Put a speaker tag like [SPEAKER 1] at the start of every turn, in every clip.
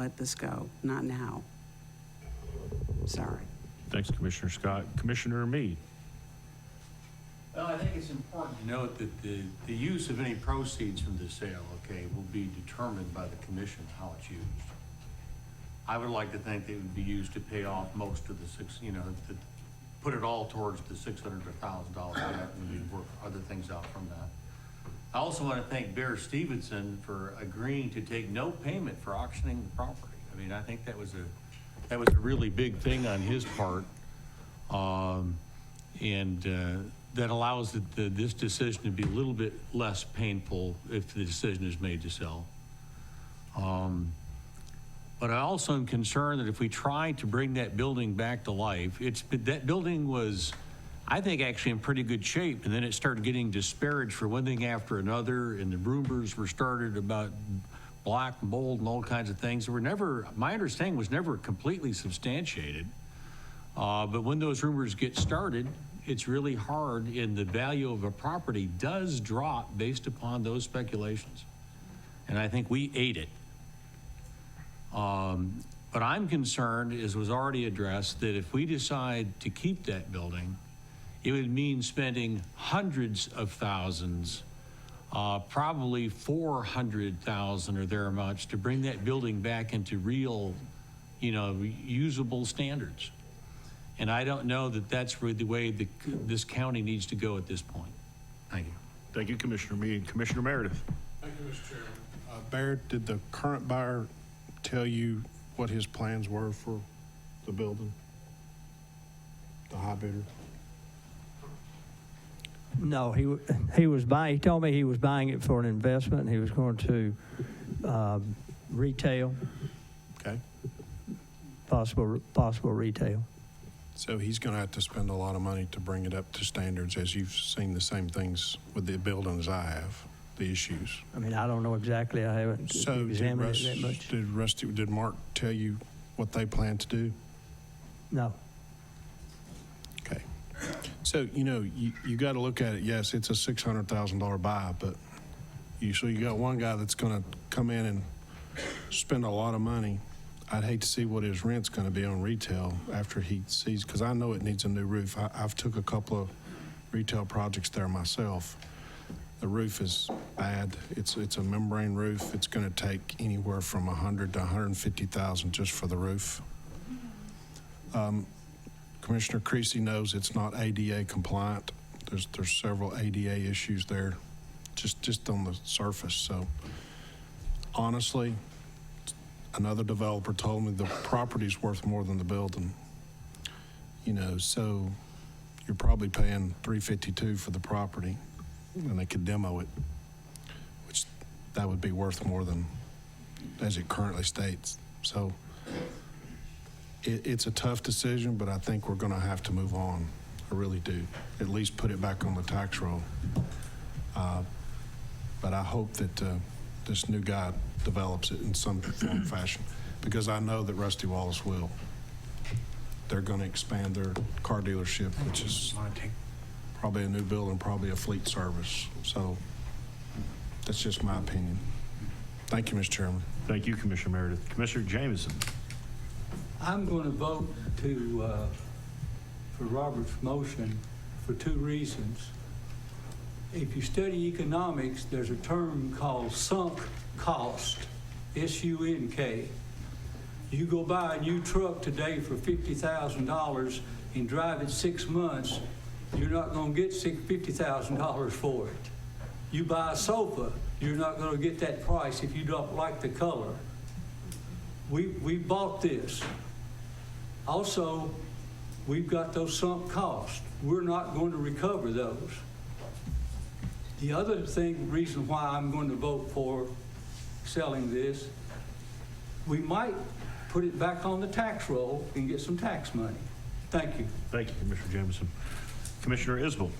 [SPEAKER 1] let this go, not now. Sorry.
[SPEAKER 2] Thanks, Commissioner Scott. Commissioner Meade.
[SPEAKER 3] Well, I think it's important to note that the use of any proceeds from the sale, okay, will be determined by the commission how it's used. I would like to think that it would be used to pay off most of the to put it all towards the $600 or $1,000 debt, and we work other things out from that. I also want to thank Bear Stevenson for agreeing to take no payment for auctioning the property. I mean, I think that was a really big thing on his part, that allows this decision to be a little bit less painful if the decision is made to sell. But I also am concerned that if we try to bring that building back to life, that building was, I think, actually in pretty good shape, and then it started getting disparaged for one thing after another, and the rumors were started about black mold and all kinds of things that were never, my understanding was never completely substantiated. But when those rumors get started, it's really hard, and the value of a property does drop based upon those speculations. And I think we ate it. But I'm concerned, as was already addressed, that if we decide to keep that building, it would mean spending hundreds of thousands, probably 400,000 or thereabouts, to bring that building back into real, usable standards. And I don't know that that's really the way this county needs to go at this point. Thank you.
[SPEAKER 2] Thank you, Commissioner Meade. Commissioner Meredith.
[SPEAKER 4] Thank you, Mr. Chairman. Barrett, did the current buyer tell you what his plans were for the building? The high bidder?
[SPEAKER 5] No, he was buying. He told me he was buying it for an investment, and he was going to retail.
[SPEAKER 4] Okay.
[SPEAKER 5] Possible retail.
[SPEAKER 4] So he's going to have to spend a lot of money to bring it up to standards, as you've seen the same things with the building as I have, the issues.
[SPEAKER 5] I mean, I don't know exactly. I haven't examined it that much.
[SPEAKER 4] Did Mark tell you what they plan to do?
[SPEAKER 5] No.
[SPEAKER 4] Okay. So, you got to look at it. Yes, it's a $600,000 buy, but you got one guy that's going to come in and spend a lot of money. I'd hate to see what his rent's going to be on retail after he sees, because I know it needs a new roof. I've took a couple of retail projects there myself. The roof is bad. It's a membrane roof. It's going to take anywhere from $100,000 to $150,000 just for the roof. Commissioner Creasy knows it's not ADA compliant. There's several ADA issues there, just on the surface. So honestly, another developer told me the property's worth more than the building. So you're probably paying $352 for the property, and they could demo it, which that would be worth more than as it currently states. So it's a tough decision, but I think we're going to have to move on. I really do. At least put it back on the tax roll. But I hope that this new guy develops it in some form or fashion, because I know that Rusty Wallace will. They're going to expand their car dealership, which is probably a new building, probably a fleet service. So that's just my opinion. Thank you, Mr. Chairman.
[SPEAKER 2] Thank you, Commissioner Meredith. Commissioner Jameson.
[SPEAKER 6] I'm going to vote for Robert's motion for two reasons. If you study economics, there's a term called sunk cost, S-U-N-K. You go buy a new truck today for $50,000 and drive it 6 months, you're not going to get $50,000 for it. You buy a sofa, you're not going to get that price if you don't like the color. We bought this. Also, we've got those sunk costs. We're not going to recover those. The other reason why I'm going to vote for selling this, we might put it back on the tax roll and get some tax money. Thank you.
[SPEAKER 2] Thank you, Commissioner Jameson. Commissioner Isbell.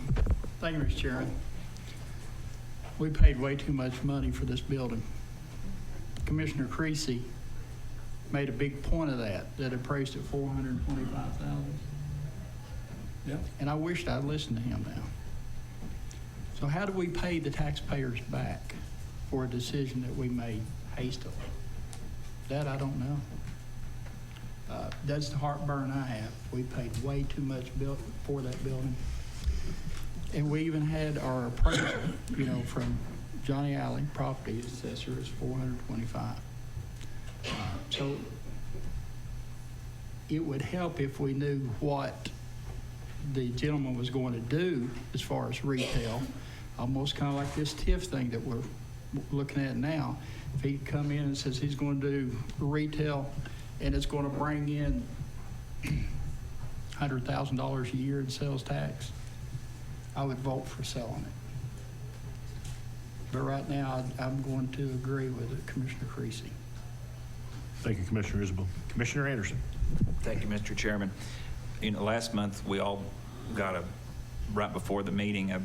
[SPEAKER 7] Thank you, Mr. Chairman. We paid way too much money for this building. Commissioner Creasy made a big point of that it priced at $425,000.
[SPEAKER 6] Yep.
[SPEAKER 7] And I wished I'd listened to him now. So how do we pay the taxpayers back for a decision that we made hastily? That I don't know. That's the heartburn I have. We paid way too much for that building. And we even had our appraisal, from Johnny Alley, property assessor, is $425. So it would help if we knew what the gentleman was going to do as far as retail, almost kind of like this TIF thing that we're looking at now. If he come in and says he's going to do retail and it's going to bring in $100,000 a year in sales tax, I would vote for selling it. But right now, I'm going to agree with Commissioner Creasy.
[SPEAKER 2] Thank you, Commissioner Isbell. Commissioner Anderson.
[SPEAKER 8] Thank you, Mr. Chairman. Last month, we all got right before the meeting, a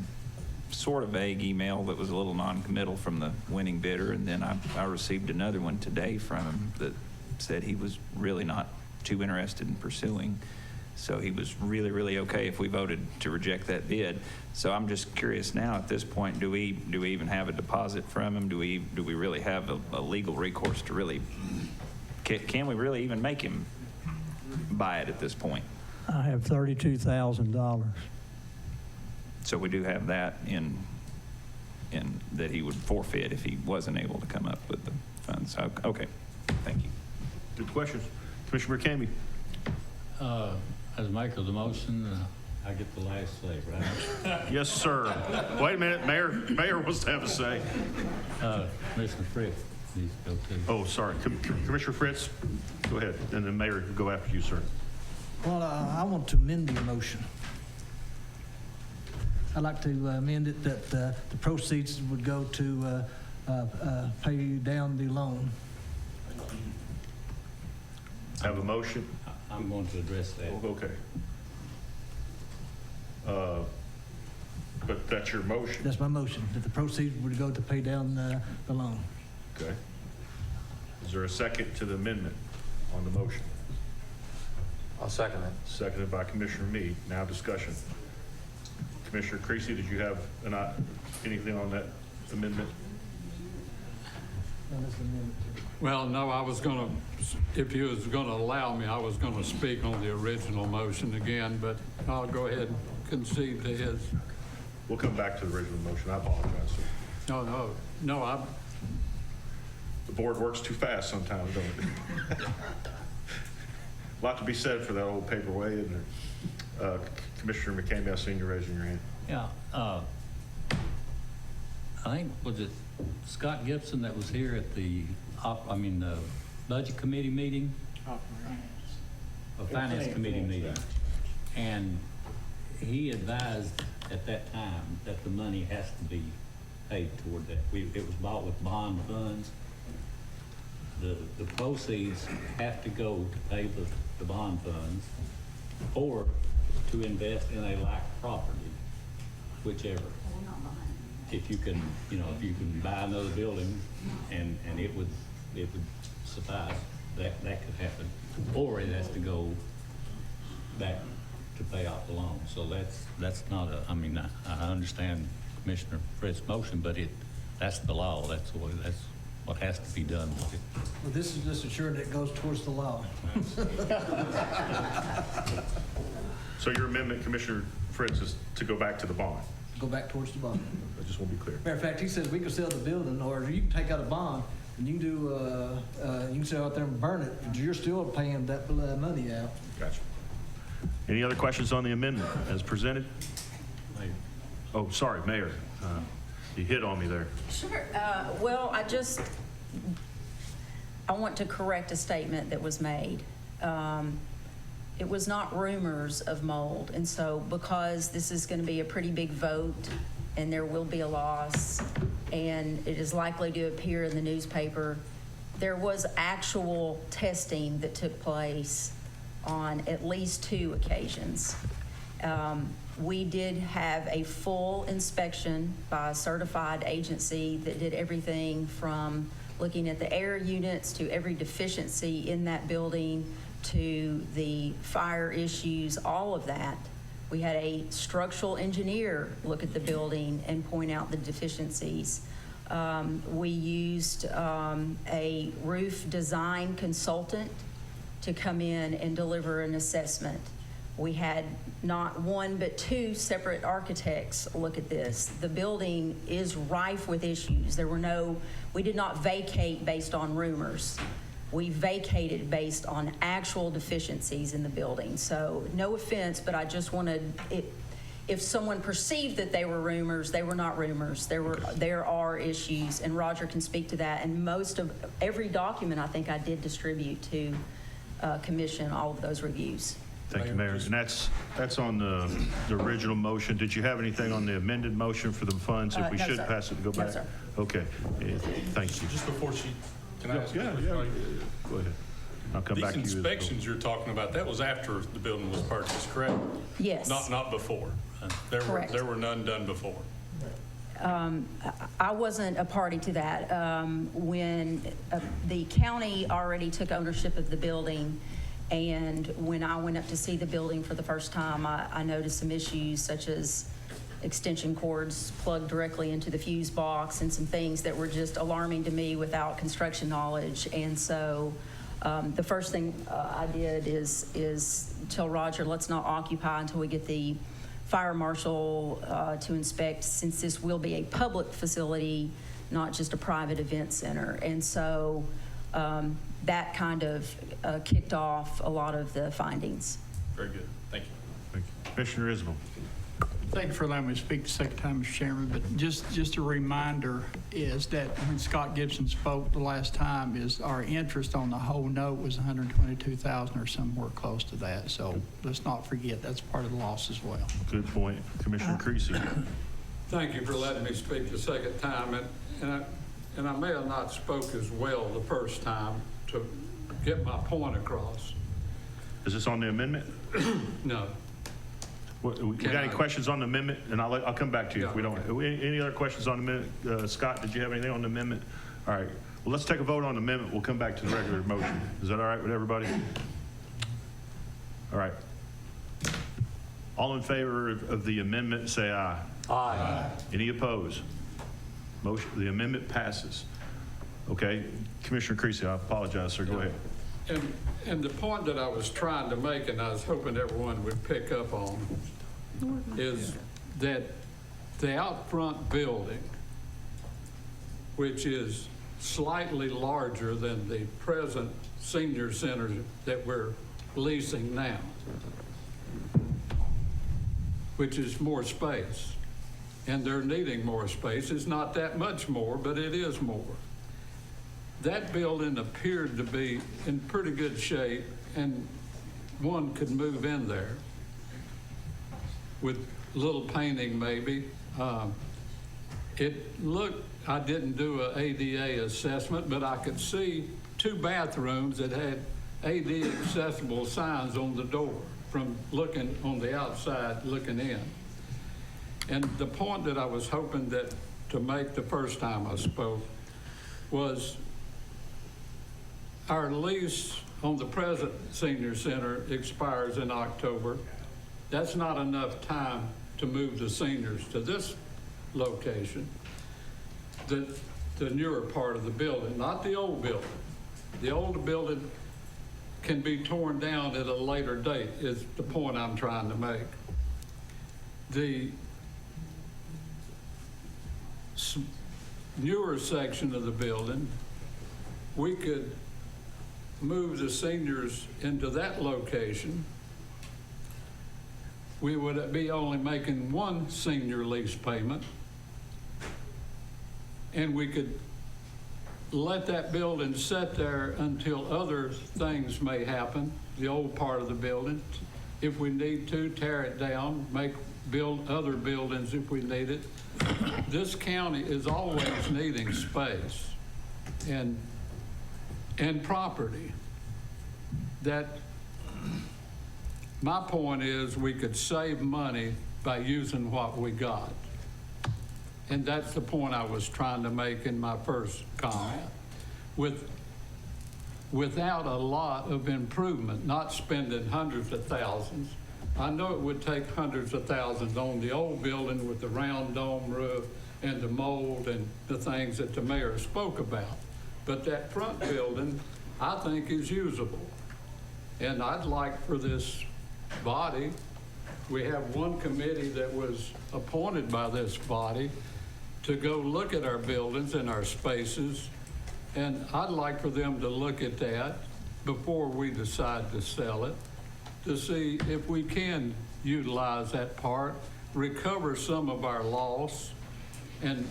[SPEAKER 8] sort of vague email that was a little non-committal from the winning bidder, and then I received another one today from him that said he was really not too interested in pursuing. So he was really, really okay if we voted to reject that bid. So I'm just curious now, at this point, do we even have a deposit from him? Do we really have a legal recourse to really, can we really even make him buy it at this point?
[SPEAKER 5] I have $32,000.
[SPEAKER 8] So we do have that in that he would forfeit if he wasn't able to come up with the funds. Okay, thank you.
[SPEAKER 2] Good questions. Commissioner McCamey.
[SPEAKER 9] As maker of the motion, I get the last say, right?
[SPEAKER 2] Yes, sir. Wait a minute, Mayor wants to have a say.
[SPEAKER 9] Commissioner Fritz needs to go too.
[SPEAKER 2] Oh, sorry. Commissioner Fritz, go ahead, and then Mayor will go after you, sir.
[SPEAKER 10] Well, I want to amend the motion. I'd like to amend it that the proceeds would go to pay down the loan.
[SPEAKER 2] Have a motion?
[SPEAKER 9] I'm going to address that.
[SPEAKER 2] Okay. But that's your motion.
[SPEAKER 10] That's my motion, that the proceeds would go to pay down the loan.
[SPEAKER 2] Okay. Is there a second to the amendment on the motion?
[SPEAKER 11] I'll second it.
[SPEAKER 2] Seconded by Commissioner Meade. Now discussion. Commissioner Creasy, did you have anything on that amendment?
[SPEAKER 6] Well, no, I was going to, if you was going to allow me, I was going to speak on the original motion again, but I'll go ahead and concede to his.
[SPEAKER 2] We'll come back to the original motion. I apologize, sir.
[SPEAKER 6] No,
[SPEAKER 2] The board works too fast sometimes, don't it? A lot to be said for that old paperweight, isn't there? Commissioner McCamey, I seen you raising your hand.
[SPEAKER 9] Yeah, I think, was it Scott Gibson that was here at the Budget Committee meeting? Finance Committee meeting. And he advised at that time that the money has to be paid toward that. It was bought with bond funds. The proceeds have to go to pay the bond funds or to invest in a like property, whichever. If you can, if you can buy another building and it would suffice, that could happen. Or it has to go back to pay off the loan. So that's not I understand Commissioner Fritz's motion, but that's the law. That's what has to be done with it.
[SPEAKER 10] Well, this is just assuring that it goes towards the law.
[SPEAKER 2] So your amendment, Commissioner Fritz, is to go back to the bond.
[SPEAKER 10] Go back towards the bond.
[SPEAKER 2] I just want to be clear.
[SPEAKER 10] Matter of fact, he says we can sell the building, or you can take out a bond, and you can you can sell out there and burn it, but you're still paying that money out.
[SPEAKER 2] Gotcha. Any other questions on the amendment as presented? Oh, sorry, Mayor. You hit on me there.
[SPEAKER 12] Sure. Well, I want to correct a statement that was made. It was not rumors of mold. And so because this is going to be a pretty big vote and there will be a loss and it is likely to appear in the newspaper, there was actual testing that took place on at least 2 occasions. We did have a full inspection by a certified agency that did everything from looking at the air units to every deficiency in that building to the fire issues, all of that. We had a structural engineer look at the building and point out the deficiencies. We used a roof design consultant to come in and deliver an assessment. We had not one but two separate architects look at this. The building is rife with issues. We did not vacate based on rumors. We vacated based on actual deficiencies in the building. So no offense, but I just wanted, if someone perceived that they were rumors, they were not rumors. There are issues, and Roger can speak to that. And most of every document I think I did distribute to commission all of those reviews.
[SPEAKER 2] Thank you, Mayor. And that's on the original motion. Did you have anything on the amended motion for the funds? If we
[SPEAKER 12] No,
[SPEAKER 2] should
[SPEAKER 12] sir.
[SPEAKER 2] pass it to go
[SPEAKER 12] No,
[SPEAKER 2] back?
[SPEAKER 12] sir.
[SPEAKER 2] Okay. Yeah, thank you.
[SPEAKER 13] Just before can I ask
[SPEAKER 2] Yeah,
[SPEAKER 13] a
[SPEAKER 2] yeah.
[SPEAKER 13] question?
[SPEAKER 2] Go ahead. I'll come back to you.
[SPEAKER 13] These
[SPEAKER 2] as well.
[SPEAKER 13] inspections you're talking about, that was after the building was purchased, correct?
[SPEAKER 12] Yes.
[SPEAKER 13] Not before.
[SPEAKER 12] Correct.
[SPEAKER 13] There were none done before.
[SPEAKER 12] I wasn't a party to that. When the county already took ownership of the building, and when I went up to see the building for the first time, I noticed some issues such as extension cords plugged directly into the fuse box and some things that were just alarming to me without construction knowledge. And so the first thing I did is tell Roger, let's not occupy until we get the fire marshal to inspect, since this will be a public facility, not just a private event center. And so that kind of kicked off a lot of the findings.
[SPEAKER 13] Very good. Thank you.
[SPEAKER 2] Thank you. Commissioner Isbell.
[SPEAKER 7] Thank you for allowing me to speak the second time, Mr. Chairman, but just a reminder is that when Scott Gibson spoke the last time, is our interest on the whole note was $122,000 or somewhere close to that. So let's not forget that's part of the loss as well.
[SPEAKER 2] Good point. Commissioner Creasy.
[SPEAKER 6] Thank you for letting me speak the second time, and I may have not spoke as well the first time to get my point across.
[SPEAKER 2] Is this on the amendment?
[SPEAKER 6] No.
[SPEAKER 2] You got any questions on the amendment? And I'll come back to you if we don't. Any other questions on the amendment? Scott, did you have anything on the amendment? All right. Well, let's take a vote on the amendment. We'll come back to the regular motion. Is that all right with everybody? All right. All in favor of the amendment, say aye.
[SPEAKER 11] Aye.
[SPEAKER 2] Any opposed? Motion. The amendment passes. Okay. Commissioner Creasy, I apologize, sir. Go ahead.
[SPEAKER 6] And the point that I was trying to make, and I was hoping everyone would pick up on, is that the out front building, which is slightly larger than the present senior center that we're leasing now, which is more space, and they're needing more space. It's not that much more, but it is more. That building appeared to be in pretty good shape, and one could move in there with little painting maybe. It looked, I didn't do an ADA assessment, but I could see two bathrooms that had ADA accessible signs on the door from looking on the outside, looking in. And the point that I was hoping to make the first time I spoke was our lease on the present senior center expires in October. That's not enough time to move the seniors to this location, the newer part of the building, not the old building. The old building can be torn down at a later date, is the point I'm trying to make. The newer section of the building, we could move the seniors into that location. We would be only making one senior lease payment, and we could let that building sit there until other things may happen, the old part of the building. If we need to, tear it down, build other buildings if we need it. This county is always needing space and property. That, my point is, we could save money by using what we got. And that's the point I was trying to make in my first comment. Without a lot of improvement, not spending hundreds of thousands. I know it would take hundreds of thousands on the old building with the round dome roof, and the mold and the things that the mayor spoke about. But that front building, I think, is usable. And I'd like for this body, we have one committee that was appointed by this body to go look at our buildings and our spaces. And I'd like for them to look at that before we decide to sell it, to see if we can utilize that part, recover some of our loss. And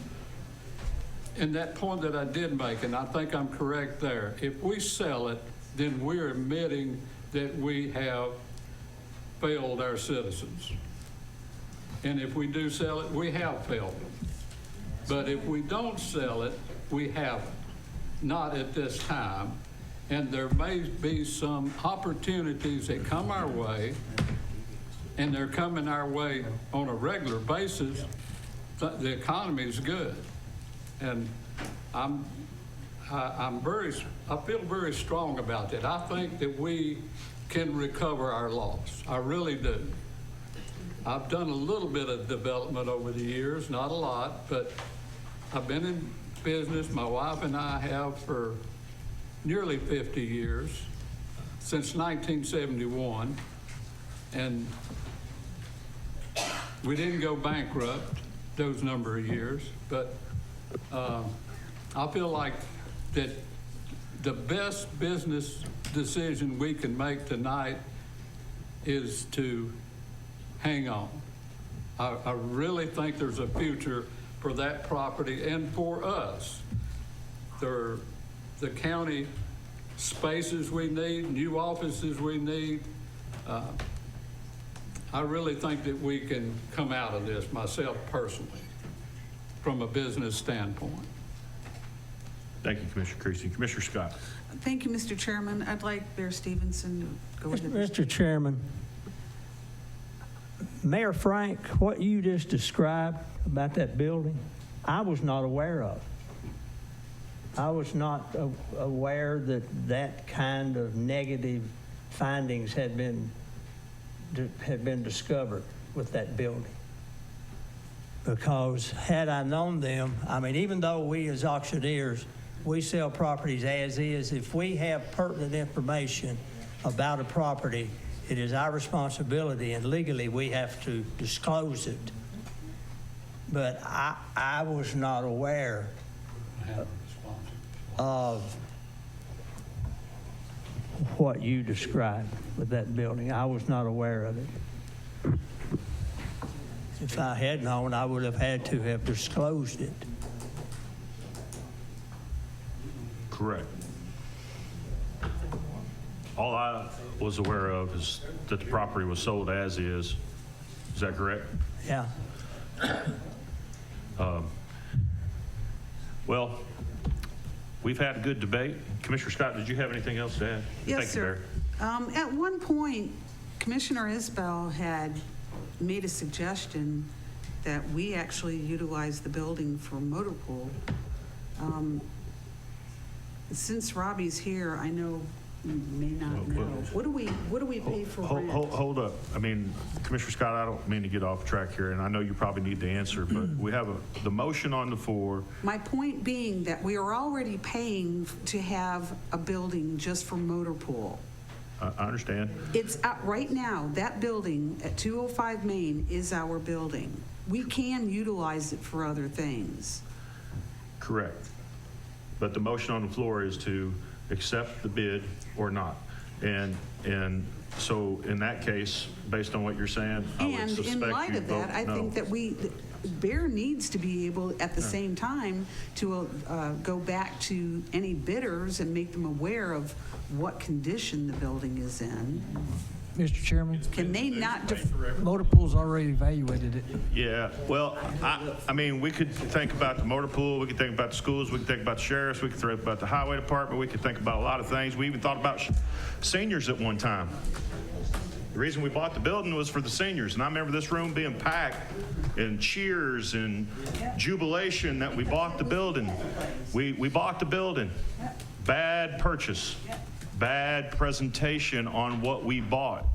[SPEAKER 6] that point that I did make, and I think I'm correct there, if we sell it, then we're admitting that we have failed our citizens. And if we do sell it, we have failed them. But if we don't sell it, we haven't, not at this time. And there may be some opportunities that come our way, and they're coming our way on a regular basis. The economy is good. And I feel very strong about that. I think that we can recover our loss. I really do. I've done a little bit of development over the years, not a lot, but I've been in business, my wife and I have, for nearly 50 years, since 1971, and we didn't go bankrupt those number of years, but I feel like that the best business decision we can make tonight is to hang on. I really think there's a future for that property and for us. There are the county spaces we need, new offices we need. I really think that we can come out of this, myself personally, from a business standpoint.
[SPEAKER 2] Thank you, Commissioner Creasy. Commissioner Scott.
[SPEAKER 1] Thank you, Mr. Chairman. I'd like Mayor Stevenson to go ahead.
[SPEAKER 5] Mr. Chairman, Mayor Frank, what you just described about that building, I was not aware of. I was not aware that that kind of negative findings had been discovered with that building. Because had I known them, I mean, even though we as auctioneers, we sell properties as is, if we have pertinent information about a property, it is our responsibility, and legally we have to disclose it. But I was not aware of what you described with that building. I was not aware of it. If I had known, I would have had to have disclosed it.
[SPEAKER 2] Correct. All I was aware of is that the property was sold as is. Is that correct?
[SPEAKER 5] Yeah.
[SPEAKER 2] Well, we've had a good debate. Commissioner Scott, did you have anything else to add?
[SPEAKER 1] Yes,
[SPEAKER 2] Thank you,
[SPEAKER 1] sir.
[SPEAKER 2] Mayor.
[SPEAKER 1] At one point, Commissioner Isbell had made a suggestion that we actually utilize the building for motor pool. Since Robbie's here, I know you may not know. What do we pay for rent?
[SPEAKER 2] Hold up. I mean, Commissioner Scott, I don't mean to get off track here, and I know you probably need the answer, but we have the motion on the floor.
[SPEAKER 1] My point being that we are already paying to have a building just for motor pool.
[SPEAKER 2] I understand.
[SPEAKER 1] It's right now, that building at 205 Main is our building. We can utilize it for other things.
[SPEAKER 2] Correct. But the motion on the floor is to accept the bid or not. And so in that case, based on what you're saying, I would
[SPEAKER 1] And
[SPEAKER 2] suspect
[SPEAKER 1] in light
[SPEAKER 2] you'd
[SPEAKER 1] of that,
[SPEAKER 2] vote
[SPEAKER 1] I
[SPEAKER 2] no.
[SPEAKER 1] think that Bear needs to be able, at the same time, to go back to any bidders and make them aware of what condition the building is in.
[SPEAKER 10] Mr. Chairman,
[SPEAKER 1] Can they not,
[SPEAKER 10] motor pool's already evaluated it.
[SPEAKER 2] Yeah, well, I mean, we could think about the motor pool, we could think about the schools, we could think about the sheriffs, we could think about the highway department, we could think about a lot of things. We even thought about seniors at one time. The reason we bought the building was for the seniors, and I remember this room being packed and cheers and jubilation that we bought the building. We bought the building. Bad purchase. Bad presentation on what we bought.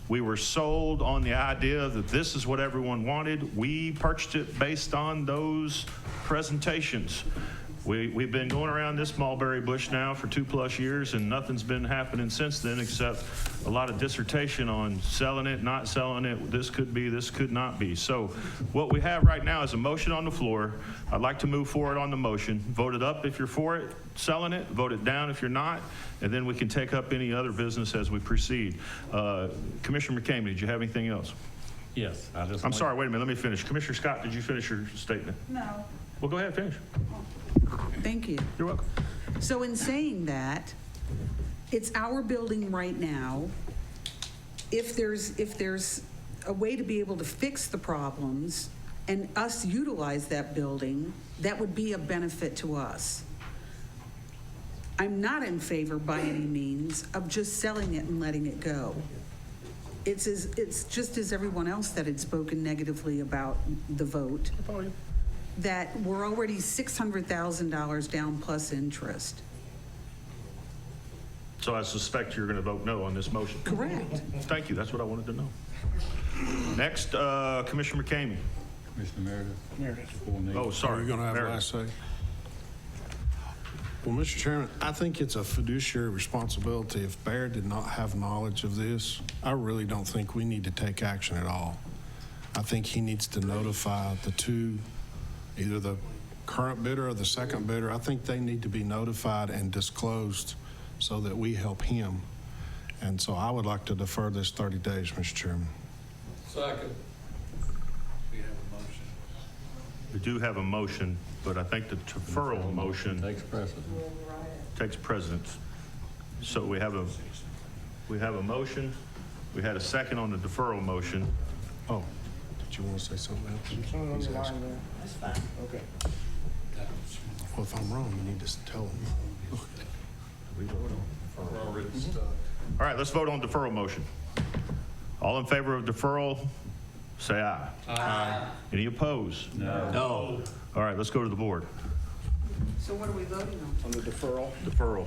[SPEAKER 2] We were sold on the idea that this is what everyone wanted. We purchased it based on those presentations. We've been going around this mulberry bush now for 2+ years, and nothing's been happening since then except a lot of dissertation on selling it, not selling it, this could be, this could not be. So what we have right now is a motion on the floor. I'd like to move forward on the motion. Vote it up if you're for it, selling it, vote it down if you're not, and then we can take up any other business as we proceed. Commissioner McCamey, did you have anything else?
[SPEAKER 9] Yes,
[SPEAKER 2] I'm sorry, wait a minute, let me finish. Commissioner Scott, did you finish your statement?
[SPEAKER 1] No.
[SPEAKER 2] Well, go ahead, finish.
[SPEAKER 1] Thank you.
[SPEAKER 2] You're welcome.
[SPEAKER 1] So in saying that, it's our building right now. If there's a way to be able to fix the problems and us utilize that building, that would be a benefit to us. I'm not in favor by any means of just selling it and letting it go. It's just as everyone else that had spoken negatively about the vote, that we're already $600,000 down plus interest.
[SPEAKER 2] So I suspect you're going to vote no on this motion.
[SPEAKER 1] Correct.
[SPEAKER 2] Thank you, that's what I wanted to know. Next, Commissioner McCamey.
[SPEAKER 9] Commissioner Meredith.
[SPEAKER 2] Oh, sorry.
[SPEAKER 4] Are you going to have the
[SPEAKER 2] Meredith.
[SPEAKER 4] last say? Well, Mr. Chairman, I think it's a fiduciary responsibility. If Bear did not have knowledge of this, I really don't think we need to take action at all. I think he needs to notify the two, either the current bidder or the second bidder. I think they need to be notified and disclosed so that we help him. And so I would like to defer this 30 days, Mr. Chairman.
[SPEAKER 13] Second.
[SPEAKER 2] We do have a motion, but I think the deferral motion
[SPEAKER 9] Takes precedent.
[SPEAKER 2] takes precedence. So we have a motion. We had a second on the deferral motion.
[SPEAKER 4] Oh, did you want to say something else? He's asking.
[SPEAKER 5] That's fine.
[SPEAKER 4] Okay. Well, if I'm wrong, you need to tell him.
[SPEAKER 2] All right, let's vote on deferral motion. All in favor of deferral, say aye. Aye. Any opposed?
[SPEAKER 3] No.
[SPEAKER 2] All right, let's go to the board.
[SPEAKER 1] So what are we voting on?
[SPEAKER 4] On the deferral?
[SPEAKER 2] Deferral.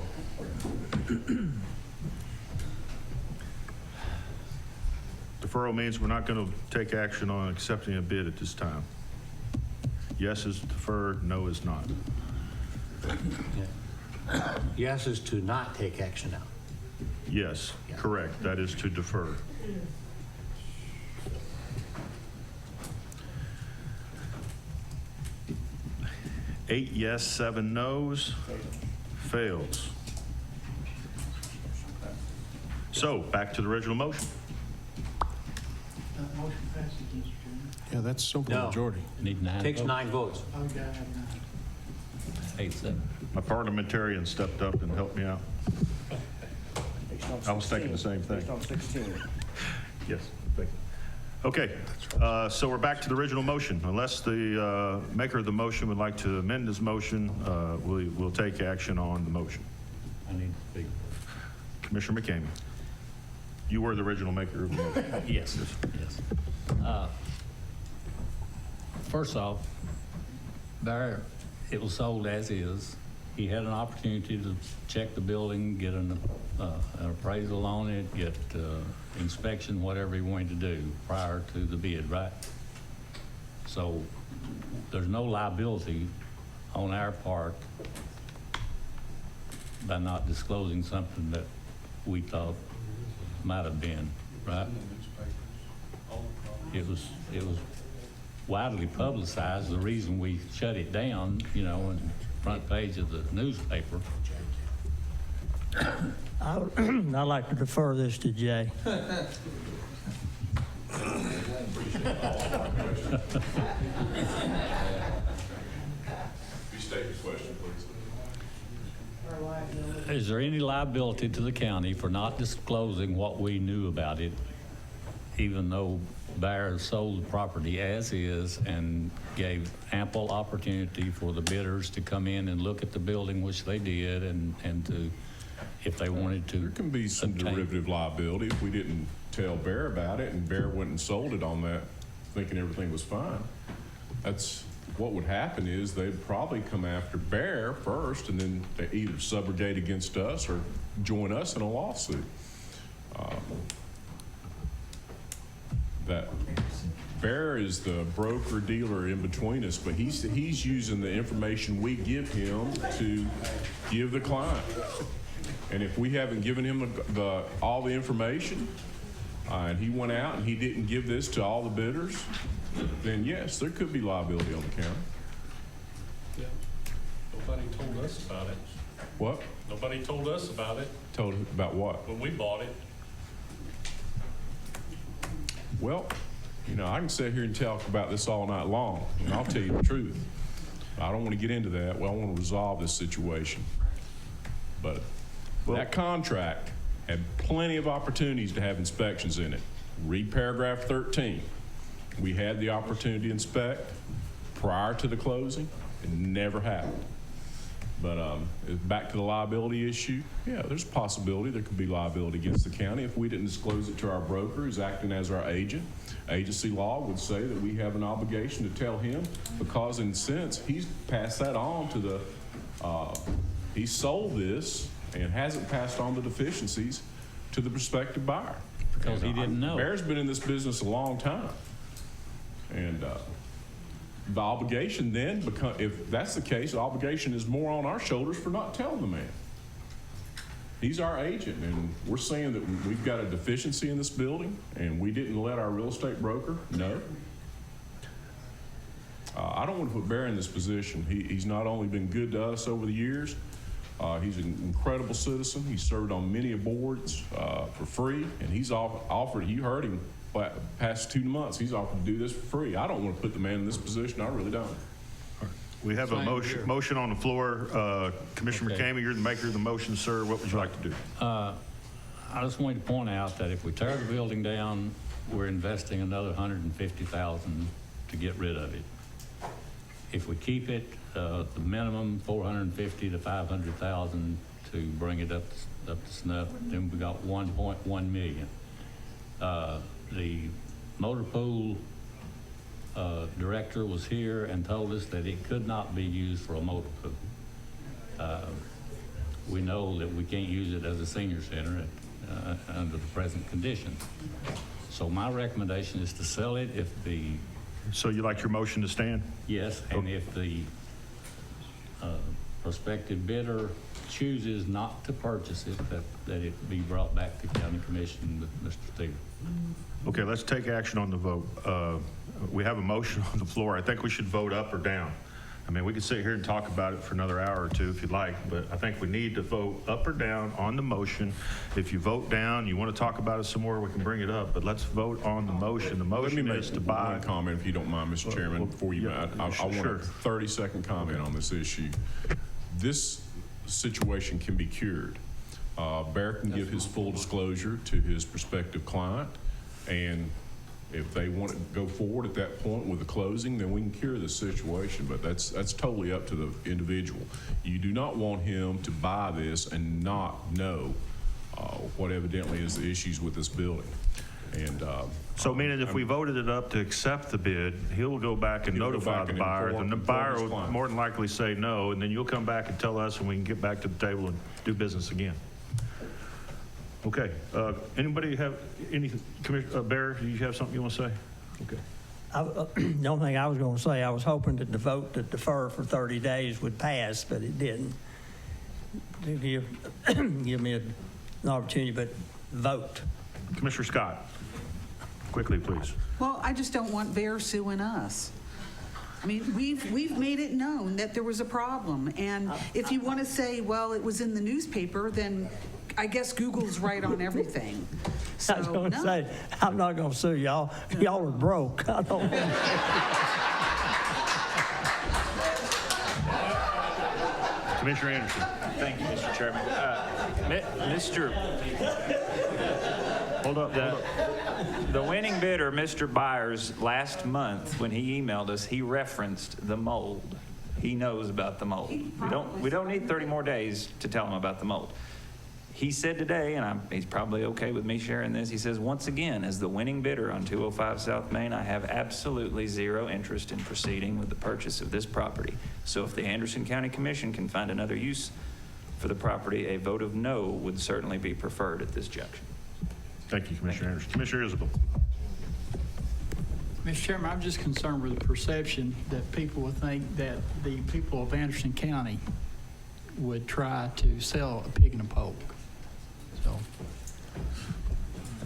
[SPEAKER 2] Deferral means we're not going to take action on accepting a bid at this time. Yes is deferred, no is not.
[SPEAKER 3] Yes is to not take action now.
[SPEAKER 2] Yes, correct. That is to defer. Eight yes, 7 no's. Fails. So, back to the original motion.
[SPEAKER 7] Motion passes, Mr. Chairman.
[SPEAKER 4] Yeah, that's simple
[SPEAKER 3] No.
[SPEAKER 4] majority.
[SPEAKER 9] Need 9
[SPEAKER 3] Takes
[SPEAKER 9] votes.
[SPEAKER 3] 9 votes.
[SPEAKER 7] Oh, you gotta have 9.
[SPEAKER 9] 8-7.
[SPEAKER 2] My parliamentarian stepped up and helped me out. I was thinking the same thing. Yes, thank you. Okay, so we're back to the original motion. Unless the maker of the motion would like to amend his motion, we'll take action on the motion.
[SPEAKER 9] I need to speak.
[SPEAKER 2] Commissioner McCamey, you were the original maker of the motion.
[SPEAKER 9] Yes. First off, Barry, it was sold as is. He had an opportunity to check the building, get an appraisal on it, get inspection, whatever he wanted to do prior to the bid, right? So there's no liability on our part by not disclosing something that we thought might have been, right? It was widely publicized, the reason we shut it down, you know, in the front page of the newspaper.
[SPEAKER 5] I'd like to defer this to Jay.
[SPEAKER 13] State your question, please.
[SPEAKER 9] Is there any liability to the county for not disclosing what we knew about it, even though Bayer sold the property as is and gave ample opportunity for the bidders to come in and look at the building, which they did, and to, if they wanted to.
[SPEAKER 14] There can be some
[SPEAKER 9] obtain-
[SPEAKER 14] derivative liability if we didn't tell Bear about it and Bear went and sold it on that, thinking everything was fine. That's what would happen is they'd probably come after Bear first, and then they either subrogate against us or join us in a lawsuit. that Bear is the broker dealer in between us, but he's using the information we give him to give the client. And if we haven't given him all the information, and he went out and he didn't give this to all the bidders, then yes, there could be liability on the county.
[SPEAKER 13] Yeah. Nobody told us about it.
[SPEAKER 14] What?
[SPEAKER 13] Nobody told us about it
[SPEAKER 14] Told about what?
[SPEAKER 13] when we bought it.
[SPEAKER 14] Well, you know, I can sit here and talk about this all night long, and I'll tell you the truth. I don't want to get into that. Well, I want to resolve this situation. But that contract had plenty of opportunities to have inspections in it. Read paragraph 13. We had the opportunity to inspect prior to the closing. It never happened. But back to the liability issue, yeah, there's a possibility there could be liability against the county if we didn't disclose it to our broker who's acting as our agent. Agency law would say that we have an obligation to tell him because in a sense, he's passed that on to the, he sold this and hasn't passed on the deficiencies to the prospective buyer.
[SPEAKER 9] Because he didn't know.
[SPEAKER 14] Bear's been in this business a long time. And the obligation then, if that's the case, the obligation is more on our shoulders for not telling the man. He's our agent, and we're saying that we've got a deficiency in this building, and we didn't let our real estate broker know. I don't want to put Bear in this position. He's not only been good to us over the years, he's an incredible citizen. He's served on many boards for free, and he's offered, you heard him, past 2 months, he's offered to do this for free. I don't want to put the man in this position. I really don't.
[SPEAKER 2] We have a motion on the floor. Commissioner McCamey, you're the maker of the motion, sir. What would you like to do?
[SPEAKER 9] I just wanted to point out that if we tear the building down, we're investing another $150,000 to get rid of it. If we keep it, the minimum $450,000 to $500,000 to bring it up to snuff, then we got $1.1 million. The motor pool director was here and told us that it could not be used for a motor pool. We know that we can't use it as a senior center under the present conditions. So my recommendation is to sell it if the...
[SPEAKER 2] So you like your motion to stand?
[SPEAKER 9] Yes, and if the prospective bidder chooses not to purchase it, that it be brought back to county commission with Mr. Stevens.
[SPEAKER 2] Okay, let's take action on the vote. We have a motion on the floor. I think we should vote up or down. I mean, we could sit here and talk about it for another hour or two if you'd like, but I think we need to vote up or down on the motion. If you vote down, you want to talk about it some more, we can bring it up, but let's vote on the motion. The motion is to buy.
[SPEAKER 14] One comment, if you don't mind, Mr. Chairman, before you,
[SPEAKER 2] yeah,
[SPEAKER 14] I want
[SPEAKER 2] sure.
[SPEAKER 14] a 30-second comment on this issue. This situation can be cured. Bear can give his full disclosure to his prospective client, and if they want to go forward at that point with the closing, then we can cure this situation, but that's totally up to the individual. You do not want him to buy this and not know what evidently is the issues with this building. And
[SPEAKER 2] So meaning if we voted it up to accept the bid, he'll go back and
[SPEAKER 14] He'll go
[SPEAKER 2] notify
[SPEAKER 14] back
[SPEAKER 2] the
[SPEAKER 14] and
[SPEAKER 2] buyer,
[SPEAKER 14] inform
[SPEAKER 2] then the
[SPEAKER 14] his
[SPEAKER 2] buyer will
[SPEAKER 14] client.
[SPEAKER 2] more than likely say no, and then you'll come back and tell us, and we can get back to the table and do business again. Okay, anybody have anything, Commissioner Bear, do you have something you want to say? Okay.
[SPEAKER 5] The only thing I was going to say, I was hoping that the vote to defer for 30 days would pass, but it didn't. To give me an opportunity, but vote.
[SPEAKER 2] Commissioner Scott, quickly, please.
[SPEAKER 1] Well, I just don't want Bear suing us. I mean, we've made it known that there was a problem, and if you want to say, well, it was in the newspaper, then I guess Google's right on everything. So,
[SPEAKER 5] I was going to
[SPEAKER 1] no.
[SPEAKER 5] say, I'm not going to sue y'all. Y'all are broke. I don't want
[SPEAKER 2] Commissioner Anderson.
[SPEAKER 8] Thank you, Mr. Chairman.
[SPEAKER 2] Hold up.
[SPEAKER 8] The winning bidder, Mr. Byers, last month when he emailed us, he referenced the mold. He knows about the mold. We don't need 30 more days to tell him about the mold. He said today, and he's probably okay with me sharing this, he says, once again, as the winning bidder on 205 South Main, I have absolutely zero interest in proceeding with the purchase of this property. So if the Anderson County Commission can find another use for the property, a vote of no would certainly be preferred at this junction.
[SPEAKER 2] Thank you, Commissioner Anderson. Commissioner Isabel.
[SPEAKER 7] Mr. Chairman, I'm just concerned with the perception that people will think that the people of Anderson County would try to sell a pig in a poke. So,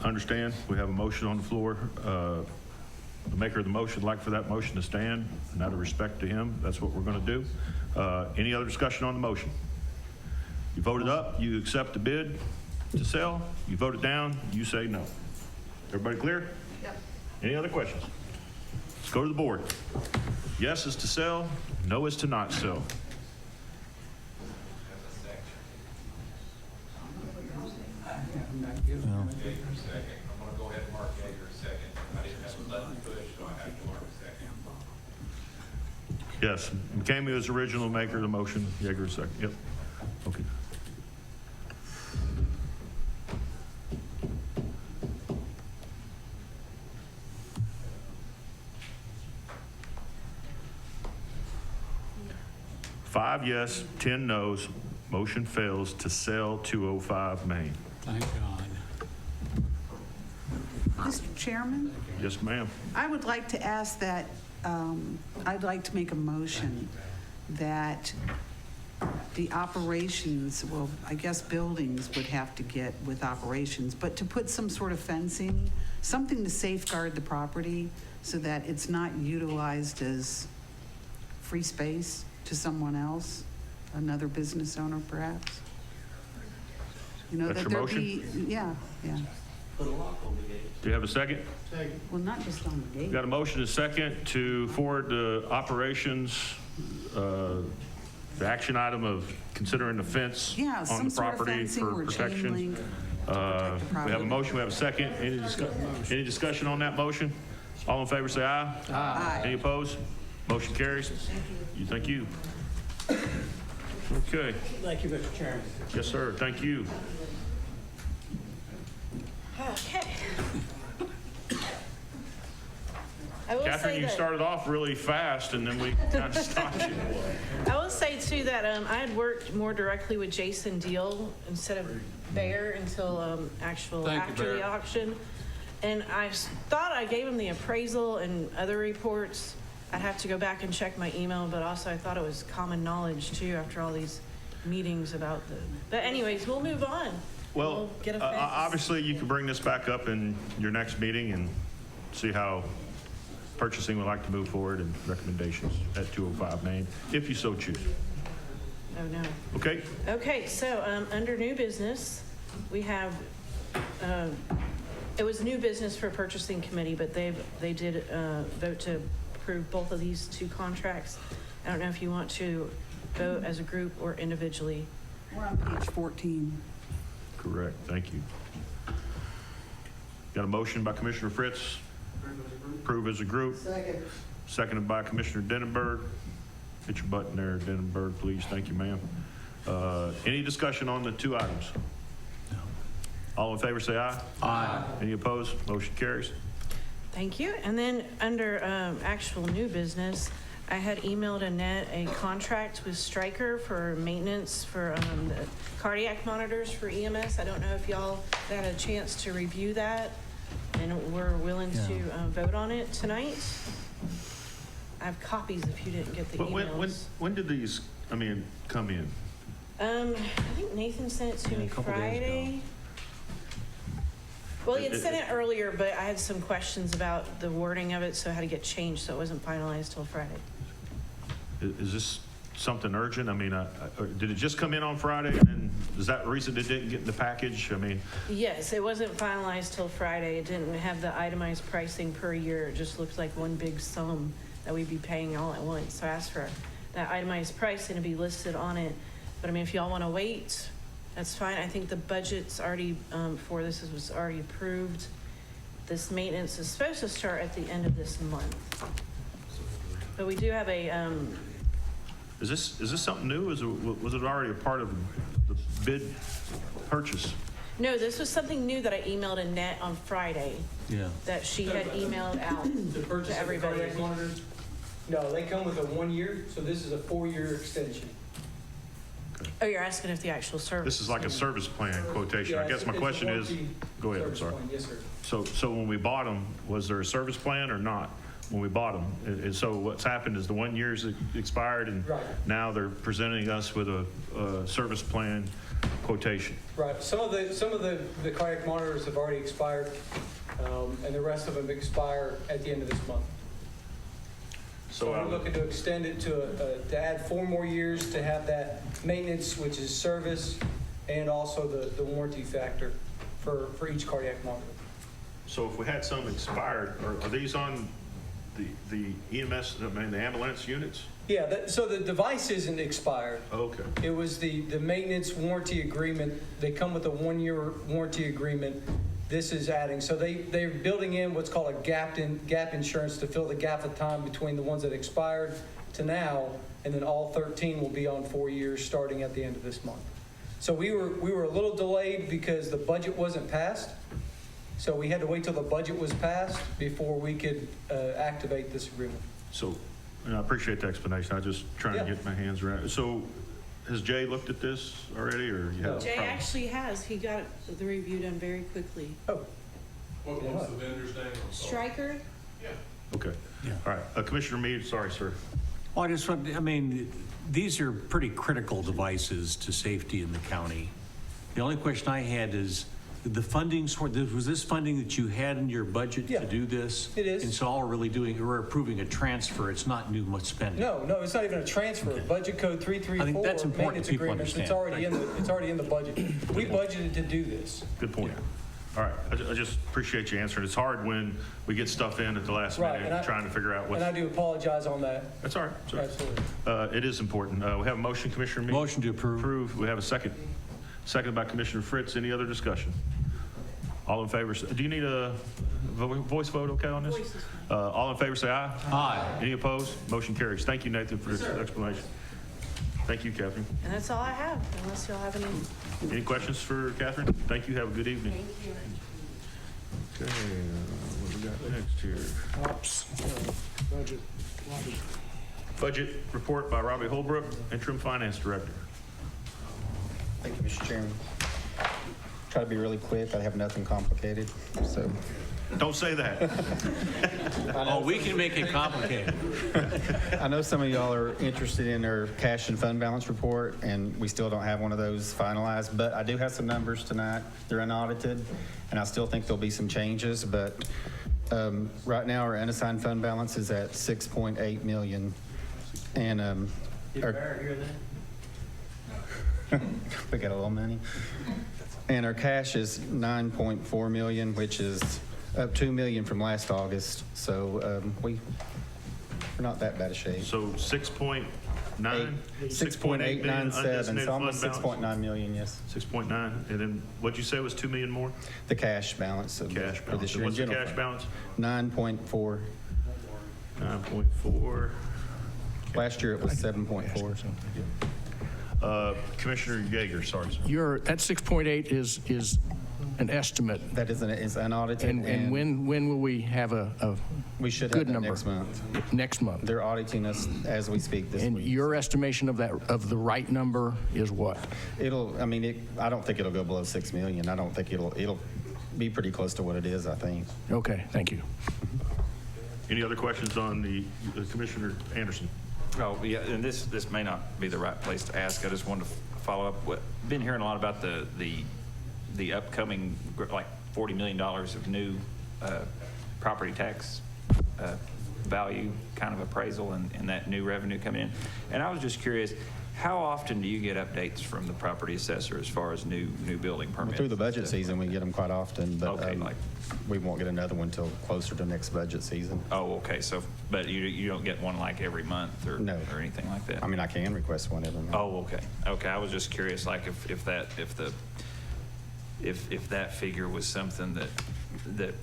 [SPEAKER 2] Understand, we have a motion on the floor. The maker of the motion would like for that motion to stand, and out of respect to him, that's what we're going to do. Any other discussion on the motion? You voted up, you accept the bid to sell. You voted down, you say no. Everybody clear? Yep. Any other questions? Let's go to the board. Yes is to sell, no is to not sell. Yes, McCamey was the original maker of the motion, Yeager second. Yep. Okay. Five yes, 10 no's. Motion fails to sell 205 Main.
[SPEAKER 9] Thank God.
[SPEAKER 1] Mr. Chairman,
[SPEAKER 2] Yes, ma'am.
[SPEAKER 1] I would like to ask that, I'd like to make a motion that the operations, well, I guess buildings would have to get with operations, but to put some sort of fencing, something to safeguard the property so that it's not utilized as free space to someone else, another business owner perhaps. You know,
[SPEAKER 2] That's
[SPEAKER 1] that
[SPEAKER 2] your
[SPEAKER 1] there be, yeah.
[SPEAKER 2] Do you have a second?
[SPEAKER 1] Well, not just on the
[SPEAKER 2] We
[SPEAKER 1] gate.
[SPEAKER 2] got a motion and a second to forward the operations, the action item of considering the fence
[SPEAKER 1] Yeah,
[SPEAKER 2] on
[SPEAKER 1] some
[SPEAKER 2] the
[SPEAKER 1] sort of
[SPEAKER 2] property
[SPEAKER 1] fencing
[SPEAKER 2] for
[SPEAKER 1] or chain
[SPEAKER 2] protection.
[SPEAKER 1] link to protect the
[SPEAKER 2] We have a
[SPEAKER 1] property.
[SPEAKER 2] motion, we have a second. Any discussion on that motion? All in favor, say aye.
[SPEAKER 1] Aye.
[SPEAKER 2] Any opposed? Motion carries. Thank you. Okay.
[SPEAKER 5] Thank you, Mr. Chairman.
[SPEAKER 2] Yes, sir. Thank you.
[SPEAKER 15] Okay. I will
[SPEAKER 2] Catherine,
[SPEAKER 15] say
[SPEAKER 2] you
[SPEAKER 15] that,
[SPEAKER 2] started off really fast and then we kind of stopped you.
[SPEAKER 15] I will say too that I had worked more directly with Jason Deal instead of Bear until
[SPEAKER 9] Thank you,
[SPEAKER 15] after the
[SPEAKER 9] Bear.
[SPEAKER 15] auction. And I thought I gave him the appraisal and other reports. I'd have to go back and check my email, but also I thought it was common knowledge too after all these meetings about the, but anyways, we'll move on.
[SPEAKER 2] Well,
[SPEAKER 15] We'll get a fence.
[SPEAKER 2] obviously, you can bring this back up in your next meeting and see how purchasing would like to move forward and recommendations at 205 Main, if you so choose.
[SPEAKER 15] Oh, no.
[SPEAKER 2] Okay?
[SPEAKER 15] Okay, so under new business, we have, it was new business for purchasing committee, but they did vote to approve both of these two contracts. I don't know if you want to vote as a group or individually.
[SPEAKER 1] We're on page 14.
[SPEAKER 2] Correct. Thank you. Got a motion by Commissioner Fritz. Approve as a group.
[SPEAKER 1] Second.
[SPEAKER 2] Seconded by Commissioner Denenberg. Hit your button there, Denenberg, please. Thank you, ma'am. Any discussion on the two items? No. All in favor, say aye. Aye. Any opposed? Motion carries.
[SPEAKER 15] Thank you. And then under actual new business, I had emailed Annette a contract with Stryker for maintenance for the cardiac monitors for EMS. I don't know if y'all had a chance to review that, and we're willing to vote on it tonight. I have copies if you didn't get the
[SPEAKER 2] But
[SPEAKER 15] emails.
[SPEAKER 2] when did these, come in?
[SPEAKER 15] I think Nathan sent it to me
[SPEAKER 3] a couple days ago.
[SPEAKER 15] Friday. Well, he had sent it earlier, but I had some questions about the wording of it, so I had to get changed, so it wasn't finalized till Friday.
[SPEAKER 2] Is this something urgent? Did it just come in on Friday? And then is that the reason it didn't get in the package?
[SPEAKER 15] Yes, it wasn't finalized till Friday. It didn't have the itemized pricing per year. It just looked like one big sum that we'd be paying all at once. So I asked for that itemized pricing to be listed on it. But if y'all want to wait, that's fine. I think the budget's already, for this was already approved. This maintenance is supposed to start at the end of this month. But we do have a,
[SPEAKER 2] Is this something new? Was it already a part of the bid purchase?
[SPEAKER 15] no, this was something new that I emailed Annette on Friday.
[SPEAKER 3] Yeah.
[SPEAKER 15] That she had emailed out to everybody.
[SPEAKER 16] No, they come with a 1 year, so this is a 4-year extension.
[SPEAKER 15] Oh, you're asking if the actual service.
[SPEAKER 2] This is like a service plan quotation. I
[SPEAKER 16] Yeah,
[SPEAKER 2] guess my
[SPEAKER 16] it's a
[SPEAKER 2] question is,
[SPEAKER 16] warranty
[SPEAKER 2] go ahead, I'm
[SPEAKER 16] service
[SPEAKER 2] sorry.
[SPEAKER 16] plan. Yes, sir.
[SPEAKER 2] So when we bought them, was there a service plan or not? when we bought them. And so what's happened is the 1 year's expired, and
[SPEAKER 16] Right.
[SPEAKER 2] now they're presenting us with a service plan quotation.
[SPEAKER 16] Right, some of the cardiac monitors have already expired, and the rest of them expire at the end of this month. So we're looking to extend it to add 4 more years to have that maintenance, which is service, and also the warranty factor for each cardiac monitor.
[SPEAKER 2] So if we had some expired, are these on the EMS, I mean, the ambulance units?
[SPEAKER 16] Yeah, so the device isn't expired.
[SPEAKER 2] Okay.
[SPEAKER 16] It was the maintenance warranty agreement. They come with a 1-year warranty agreement. This is adding, so they're building in what's called a gap insurance to fill the gap of time between the ones that expired to now, and then all 13 will be on 4 years starting at the end of this month. So we were a little delayed because the budget wasn't passed. So we had to wait till the budget was passed before we could activate this agreement.
[SPEAKER 2] So, and I appreciate the explanation. I was just trying to
[SPEAKER 16] Yeah.
[SPEAKER 2] get my hands around it. So has Jay looked at this already, or you have?
[SPEAKER 15] Jay actually has. He got the review done very quickly.
[SPEAKER 16] Oh.
[SPEAKER 14] What was the vendor's name?
[SPEAKER 15] Stryker?
[SPEAKER 2] Okay. All right. Commissioner Mead, sorry, sir.
[SPEAKER 3] Well, I mean, these are pretty critical devices to safety in the county. The only question I had is, the funding was this funding that you had in your budget
[SPEAKER 16] Yeah,
[SPEAKER 3] to do this?
[SPEAKER 16] it is.
[SPEAKER 3] And so all we're approving a transfer, it's not new spending?
[SPEAKER 16] No, it's not even a transfer. Budget code 334.
[SPEAKER 3] I think that's important
[SPEAKER 16] maintenance
[SPEAKER 3] people
[SPEAKER 16] agreements,
[SPEAKER 3] understand.
[SPEAKER 16] It's already in the budget. We budgeted to do this.
[SPEAKER 2] Good point. All right. I just appreciate you answering. It's hard when we get stuff in at the last
[SPEAKER 16] Right,
[SPEAKER 2] minute, trying to figure out
[SPEAKER 16] And I
[SPEAKER 2] what's.
[SPEAKER 16] do apologize on that.
[SPEAKER 2] That's all right. It's all right.
[SPEAKER 16] Absolutely.
[SPEAKER 2] It is important. We have a motion, Commissioner Mead.
[SPEAKER 3] Motion to approve.
[SPEAKER 2] We have a second. Second by Commissioner Fritz. Any other discussion? All in favor, do you need a voice vote okay on this?
[SPEAKER 15] Voice is
[SPEAKER 2] All in favor, say aye.
[SPEAKER 3] Aye.
[SPEAKER 2] Any opposed? Motion carries. Thank you, Nathan, for this explanation. Thank you, Catherine.
[SPEAKER 15] And that's all I have, unless y'all have any.
[SPEAKER 2] Any questions for Catherine? Thank you. Have a good evening.
[SPEAKER 15] Thank you.
[SPEAKER 2] Okay, what do we got next here?
[SPEAKER 4] Ops, budget, lobby.
[SPEAKER 2] Budget report by Robbie Holbrook, Interim Finance Director.
[SPEAKER 17] Thank you, Mr. Chairman. Try to be really quick. I have nothing complicated, so.
[SPEAKER 2] Don't say that.
[SPEAKER 3] Oh, we can make it complicated.
[SPEAKER 17] I know some of y'all are interested in our cash and fund balance report, and we still don't have one of those finalized, but I do have some numbers tonight. They're unaudited, and I still think there'll be some changes, but right now our unassigned fund balance is at 6.8 million. And
[SPEAKER 5] Did Barrett hear that?
[SPEAKER 17] we got a little money. And our cash is 9.4 million, which is up 2 million from last August. So we're not that bad a shape.
[SPEAKER 2] So 6.9?
[SPEAKER 17] 6.897, so almost
[SPEAKER 2] 6.9.
[SPEAKER 17] 6.9 million, yes.
[SPEAKER 2] 6.9, and then what'd you say was 2 million more?
[SPEAKER 17] The cash balance of
[SPEAKER 2] Cash
[SPEAKER 17] for this
[SPEAKER 2] balance.
[SPEAKER 17] year.
[SPEAKER 2] And what's the
[SPEAKER 17] General
[SPEAKER 2] cash
[SPEAKER 17] fund.
[SPEAKER 2] balance?
[SPEAKER 17] 9.4.
[SPEAKER 2] 9.4.
[SPEAKER 17] Last year it was 7.4.
[SPEAKER 2] Commissioner Yeager, sorry, sir.
[SPEAKER 7] That 6.8 is an estimate.
[SPEAKER 17] That is unaudited.
[SPEAKER 7] And when will we have a
[SPEAKER 17] we should
[SPEAKER 7] good
[SPEAKER 17] have that
[SPEAKER 7] number?
[SPEAKER 17] next month.
[SPEAKER 7] Next month?
[SPEAKER 17] They're auditing us as we speak this
[SPEAKER 7] And
[SPEAKER 17] week.
[SPEAKER 7] your estimation of the right number is what?
[SPEAKER 17] I don't think it'll go below 6 million. I don't think it'll be pretty close to what it is, I think.
[SPEAKER 7] Okay, thank you.
[SPEAKER 2] Any other questions on the Commissioner Anderson?
[SPEAKER 8] Oh, yeah, and this may not be the right place to ask. I just wanted to follow up. Been hearing a lot about the upcoming, like $40 million of new property tax value kind of appraisal and that new revenue coming in. And I was just curious, how often do you get updates from the property assessor as far as new building permits?
[SPEAKER 17] Through the budget season, we get them quite often, but
[SPEAKER 8] Okay,
[SPEAKER 17] we won't get another one till closer to next budget season.
[SPEAKER 8] Oh, okay. So, but you don't get one like every month or
[SPEAKER 17] No.
[SPEAKER 8] or anything like that?
[SPEAKER 17] I mean, I can request one every month.
[SPEAKER 8] Oh, okay. Okay, I was just curious, like if that figure was something that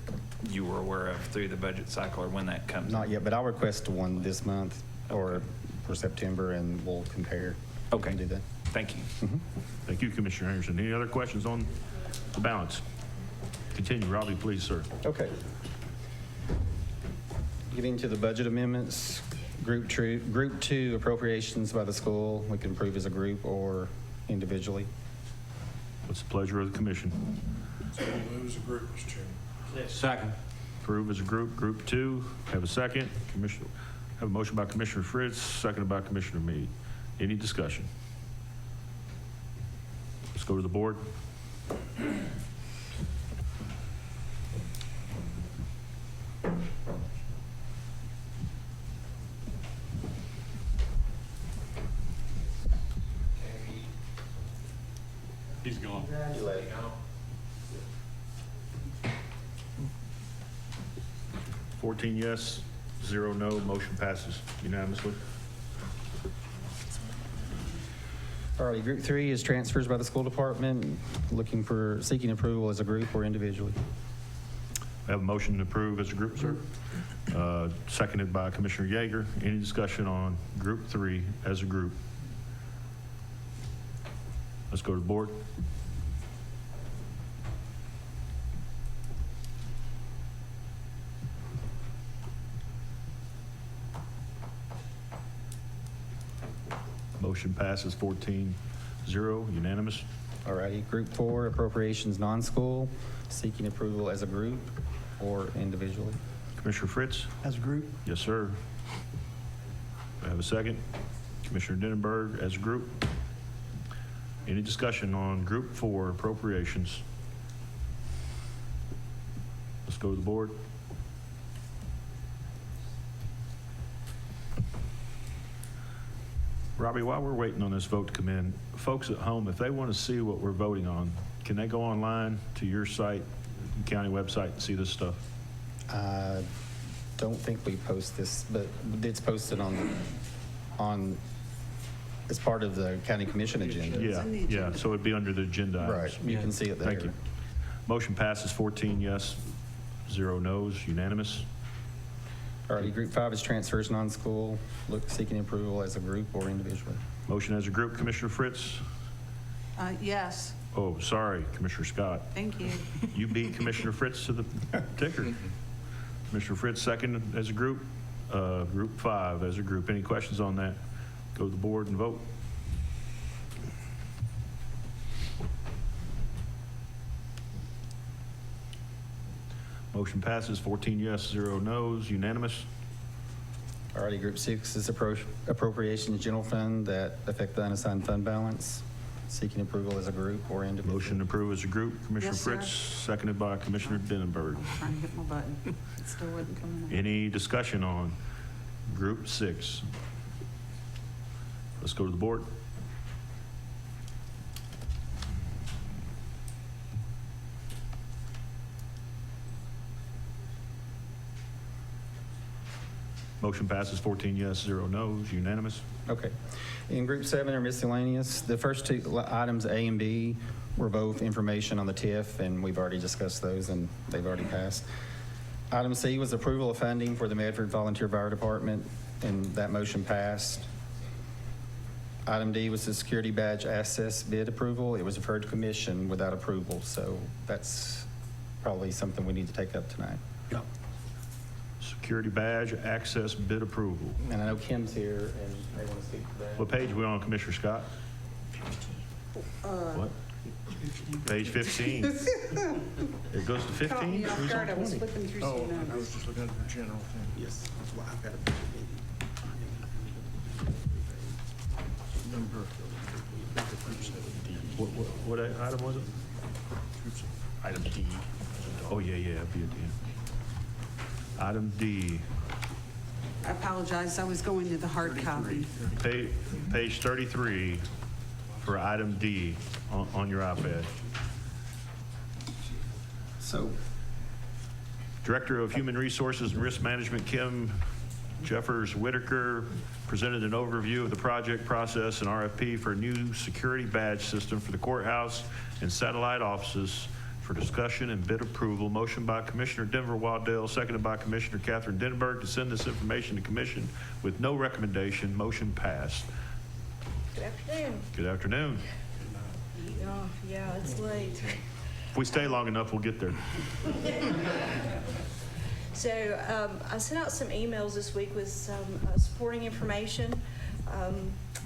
[SPEAKER 8] you were aware of through the budget cycle or when that comes.
[SPEAKER 17] Not yet, but I'll request one this month or for September, and we'll compare.
[SPEAKER 8] Okay.
[SPEAKER 17] We can do that.
[SPEAKER 8] Thank you.
[SPEAKER 2] Thank you, Commissioner Anderson. Any other questions on the balance? Continue, Robbie, please, sir.
[SPEAKER 17] Okay. Getting to the budget amendments, Group 2 appropriations by the school, we can approve as a group or individually.
[SPEAKER 2] What's the pleasure of the commission?
[SPEAKER 4] So we move as a group, Mr. Chairman.
[SPEAKER 3] Second.
[SPEAKER 2] approve as a group. Group 2, have a second. Have a motion by Commissioner Fritz, seconded by Commissioner Meade. Any discussion? Let's go to the board.
[SPEAKER 3] He's gone.
[SPEAKER 2] 14 yes, 0 no, motion passes unanimously.
[SPEAKER 17] All right, group 3 is transfers by the school department, seeking approval as a group or individually.
[SPEAKER 2] I have a motion to approve as a group, sir. Seconded by Commissioner Yeager. Any discussion on group 3 as a group? Let's go to the board. Motion passes 14-0, unanimous.
[SPEAKER 17] All righty, group 4, appropriations non-school, seeking approval as a group or individually.
[SPEAKER 2] Commissioner Fritz?
[SPEAKER 7] As a group?
[SPEAKER 2] Yes, sir. I have a second. Commissioner Denenberg as a group. Any discussion on group 4 appropriations? Let's go to the board. Robbie, while we're waiting on this vote to come in, folks at home, if they want to see what we're voting on, can they go online to your site, county website, and see this stuff?
[SPEAKER 17] I don't think we post this, but it's posted on as part of the county commission agenda.
[SPEAKER 2] Yeah, so it'd be under the agenda items.
[SPEAKER 17] Right, you can see it there.
[SPEAKER 2] Thank you. Motion passes 14 yes, 0 no's, unanimous.
[SPEAKER 17] All righty, group 5 is transfers non-school, seeking approval as a group or individually.
[SPEAKER 2] Motion as a group, Commissioner Fritz?
[SPEAKER 1] Yes,
[SPEAKER 2] Oh, sorry, Commissioner Scott.
[SPEAKER 1] thank you.
[SPEAKER 2] You beat Commissioner Fritz to the ticker. Commissioner Fritz, second as a group. Group 5 as a group. Any questions on that? Go to the board and vote. Motion passes 14 yes, 0 no's, unanimous.
[SPEAKER 17] All righty, group 6 is appropriations general fund that affect the unassigned fund balance, seeking approval as a group or individual.
[SPEAKER 2] Motion to approve as a group. Commissioner
[SPEAKER 1] Yes, sir.
[SPEAKER 2] Fritz, seconded by Commissioner Denenberg.
[SPEAKER 1] Trying to hit my button. It still wasn't coming out.
[SPEAKER 2] Any discussion on group 6? Let's go to the board. Motion passes 14 yes, 0 no's, unanimous.
[SPEAKER 17] Okay. In group 7 are miscellaneous. The first two items, A and B, were both information on the TIF, and we've already discussed those, and they've already passed. Item C was approval of funding for the Medford Volunteer Fire Department, and that motion passed. Item D was the security badge access bid approval. It was referred to commission without approval, so that's probably something we need to take up tonight.
[SPEAKER 2] Yep. Security badge access bid approval.
[SPEAKER 17] And I know Kim's here, and they want to speak to that.
[SPEAKER 2] What page are we on, Commissioner Scott? What? Page 15. It goes to 15?
[SPEAKER 1] Caught me off
[SPEAKER 2] Who's on
[SPEAKER 1] guard. I was
[SPEAKER 2] 20?
[SPEAKER 1] flipping through some numbers.
[SPEAKER 4] just looking at the general thing. Yes, that's why I've got a number.
[SPEAKER 2] What item was it? Item D. Oh, yeah, it'd be a D. Item D,
[SPEAKER 1] I apologize, I was going to the hard copy.
[SPEAKER 2] page 33 for item D on your iPad.
[SPEAKER 17] So,
[SPEAKER 2] Director of Human Resources and Risk Management, Kim Jeffers Whitaker, presented an overview of the project process and RFP for a new security badge system for the courthouse and satellite offices for discussion and bid approval. Motion by Commissioner Denver Waddell, seconded by Commissioner Catherine Denenberg to send this information to commission with no recommendation. Motion passed.
[SPEAKER 15] Good afternoon.
[SPEAKER 2] Good afternoon.
[SPEAKER 15] Oh, yeah, it's late.
[SPEAKER 2] If we stay long enough, we'll get there.
[SPEAKER 15] So I sent out some emails this week with some supporting information.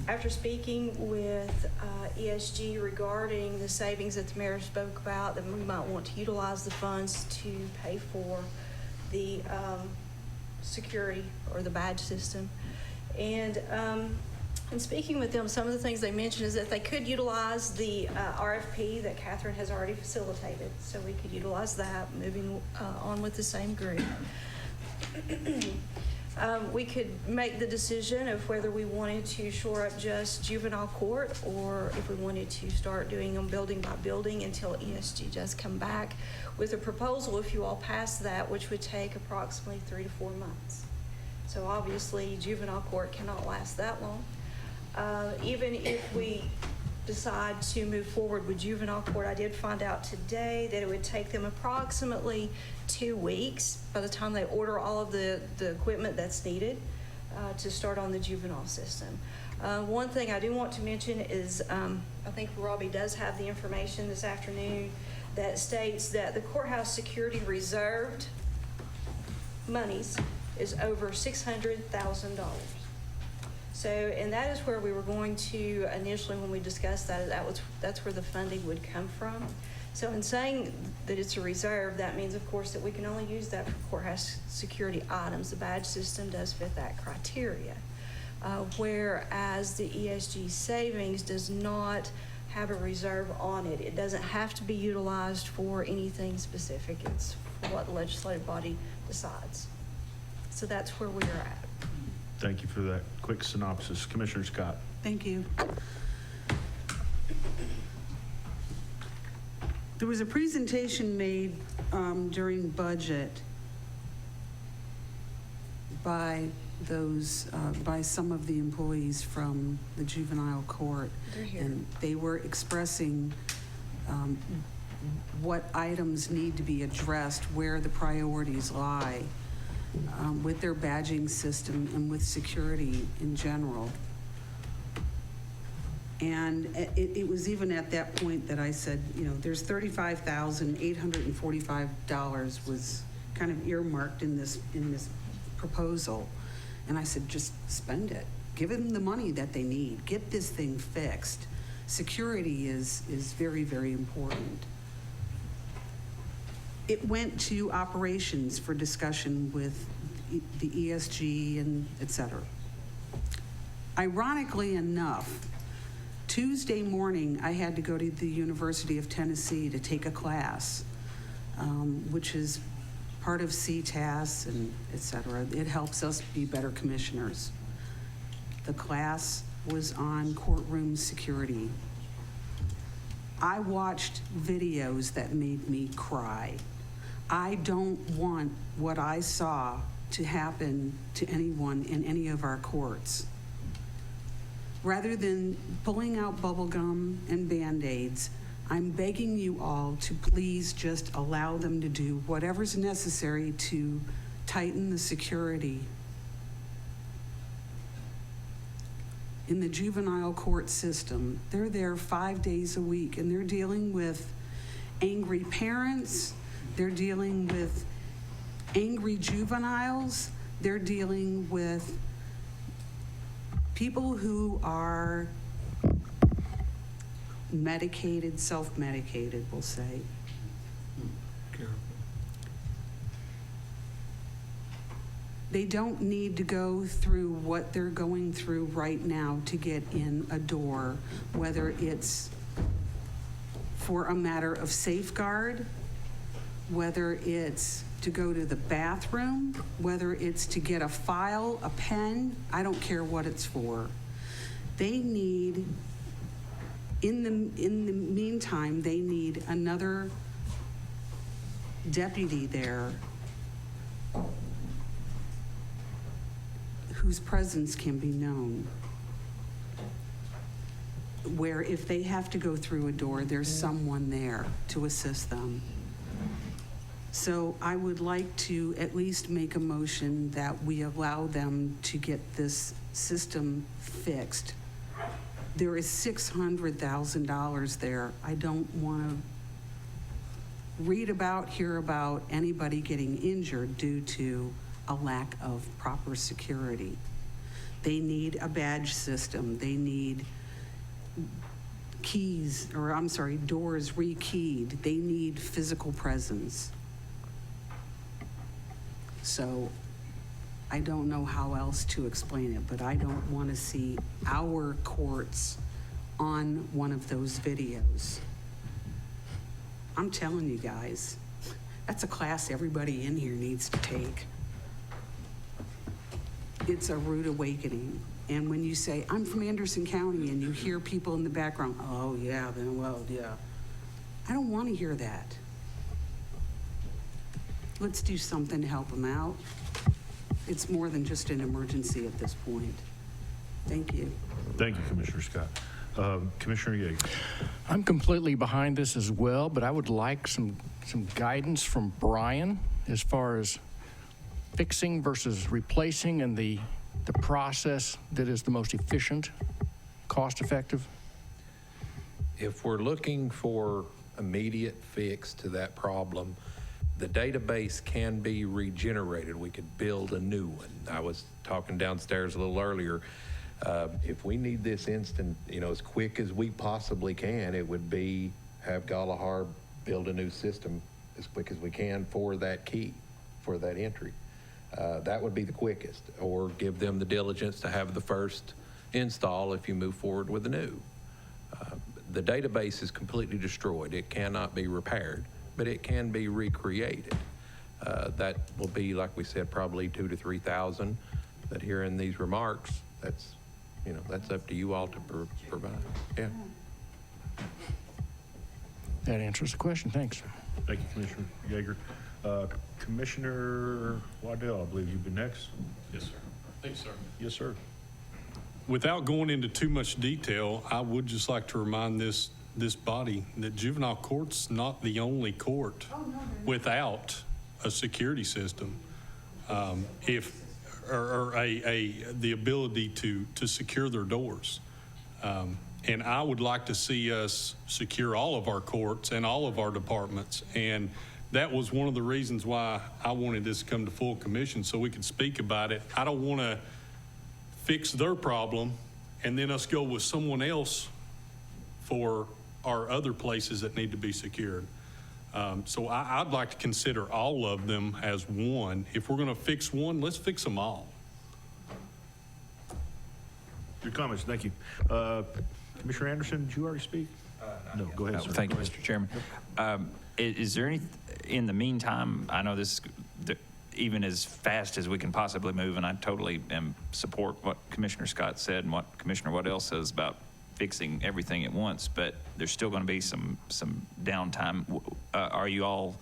[SPEAKER 15] After speaking with ESG regarding the savings that the mayor spoke about, that we might want to utilize the funds to pay for the security or the badge system. And in speaking with them, some of the things they mentioned is that they could utilize the RFP that Catherine has already facilitated. So we could utilize that, moving on with the same group. We could make the decision of whether we wanted to shore up just juvenile court or if we wanted to start doing them building by building until ESG does come back with a proposal, if you all pass that, which would take approximately 3 to 4 months. So obviously juvenile court cannot last that long. Even if we decide to move forward with juvenile court, I did find out today that it would take them approximately 2 weeks by the time they order all of the equipment that's needed to start on the juvenile system. One thing I do want to mention is I think Robbie does have the information this afternoon that states that the courthouse security reserved monies is over $600,000. So, and that is where we were going to initially, when we discussed that, that's where the funding would come from. So in saying that it's a reserve, that means, of course, that we can only use that for courthouse security items. The badge system does fit that criteria. Whereas the ESG savings does not have a reserve on it. It doesn't have to be utilized for anything specific. It's for what the legislative body decides. So that's where we are at.
[SPEAKER 2] Thank you for that quick synopsis. Commissioner Scott.
[SPEAKER 1] Thank you. There was a presentation made during budget by by some of the employees from the juvenile court.
[SPEAKER 15] They're here.
[SPEAKER 1] And they were expressing what items need to be addressed, where the priorities lie with their badging system and with security in general. And it was even at that point that I said, you know, there's $35,845 was kind of earmarked in this proposal. And I said, just spend it. Give them the money that they need. Get this thing fixed. Security is very, very important. It went to operations for discussion with the ESG and et cetera. Ironically enough, Tuesday morning, I had to go to the University of Tennessee to take a class, which is part of CTAS and et cetera. It helps us be better commissioners. The class was on courtroom security. I watched videos that made me cry. I don't want what I saw to happen to anyone in any of our courts. Rather than pulling out bubble gum and Band-Aids, I'm begging you all to please just allow them to do whatever's necessary to tighten the security. In the juvenile court system, they're there 5 days a week, and they're dealing with angry parents, they're dealing with angry juveniles, they're dealing with people who are medicated, self-medicated, we'll say. They don't need to go through what they're going through right now to get in a door, whether it's for a matter of safeguard, whether it's to go to the bathroom, whether it's to get a file, a pen, I don't care what it's for. They need, in the meantime, they need another deputy there whose presence can be known, where if they have to go through a door, there's someone there to assist them. So I would like to at least make a motion that we allow them to get this system fixed. There is $600,000 there. I don't want to hear about anybody getting injured due to a lack of proper security. They need a badge system. They need doors rekeyed. They need physical presence. So I don't know how else to explain it, but I don't want to see our courts on one of those videos. I'm telling you guys, that's a class everybody in here needs to take. It's a rude awakening. And when you say, I'm from Anderson County, and you hear people in the background, oh, yeah, then, well, yeah. I don't want to hear that. Let's do something to help them out. It's more than just an emergency at this point. Thank you.
[SPEAKER 2] Thank you, Commissioner Scott. Commissioner Yeager.
[SPEAKER 7] I'm completely behind this as well, but I would like some guidance from Brian as far as fixing versus replacing and the process that is the most efficient, cost-effective.
[SPEAKER 11] If we're looking for immediate fix to that problem, the database can be regenerated. We could build a new one. I was talking downstairs a little earlier. If we need this instant, as quick as we possibly can, it would be have Galahar build a new system as quick as we can for that key, for that entry. That would be the quickest, or give them the diligence to have the first install if you move forward with the new. The database is completely destroyed. It cannot be repaired, but it can be recreated. That will be, like we said, probably 2,000 to 3,000. But here in these remarks, that's up to you all to provide. Yeah.
[SPEAKER 7] That answers the question. Thanks.
[SPEAKER 2] Thank you, Commissioner Yeager. Commissioner Waddell, I believe you've been next.
[SPEAKER 13] Yes, sir. Thanks, sir.
[SPEAKER 2] Yes, sir.
[SPEAKER 13] Without going into too much detail, I would just like to remind this body that juvenile court's not the only court without a security system. The ability to secure their doors. And I would like to see us secure all of our courts and all of our departments. And that was one of the reasons why I wanted this to come to full commission, so we could speak about it. I don't want to fix their problem and then us go with someone else for our other places that need to be secured. So I'd like to consider all of them as one. If we're going to fix one, let's fix them all.
[SPEAKER 2] Your comments, thank you. Commissioner Anderson, did you already speak? No, go ahead, sir.
[SPEAKER 8] Thank you, Mr. Chairman. Is there any, in the meantime, I know this, even as fast as we can possibly move, and I totally support what Commissioner Scott said and what Commissioner Waddell says about fixing everything at once, but there's still going to be some downtime. Are you all,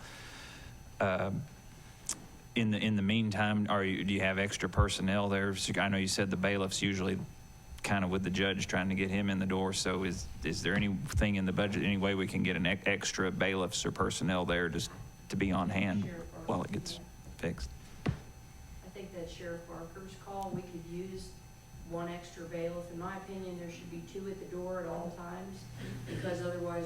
[SPEAKER 8] in the meantime, do you have extra personnel there? I know you said the bailiff's usually kind of with the judge trying to get him in the door, so is there anything in the budget, any way we can get an extra bailiffs or personnel there just to be on hand while it gets fixed?
[SPEAKER 18] I think that's Sheriff Barker's call. We could use one extra bailiff. In my opinion, there should be 2 at the door at all times, because otherwise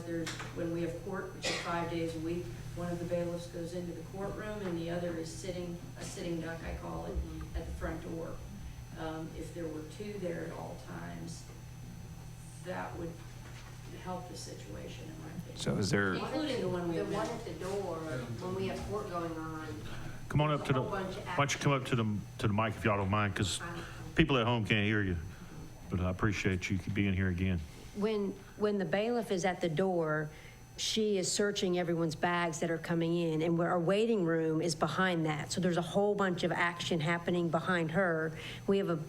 [SPEAKER 18] when we have court, which is 5 days a week, one of the bailiffs goes into the courtroom and the other is a sitting duck, I call it, at the front door. If there were 2 there at all times, that would help the situation, in my opinion.
[SPEAKER 8] So is there,
[SPEAKER 18] Including the one at the door, when we have court going on.
[SPEAKER 2] Come on up to the, why don't you come up to the mic if y'all don't mind, because people at home can't hear you. But I appreciate you being here again.
[SPEAKER 18] When the bailiff is at the door, she is searching everyone's bags that are coming in, and our waiting room is behind that. So there's a whole bunch of action happening behind her. We have a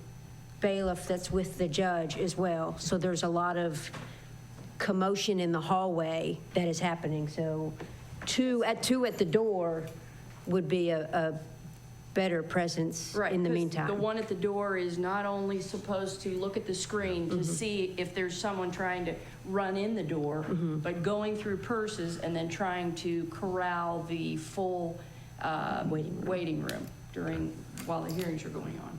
[SPEAKER 18] bailiff that's with the judge as well. So there's a lot of commotion in the hallway that is happening. So two at the door would be a better presence in the meantime.
[SPEAKER 19] The one at the door is not only supposed to look at the screen to see if there's someone trying to run in the door, but going through purses and then trying to corral the full waiting room while the hearings are going on.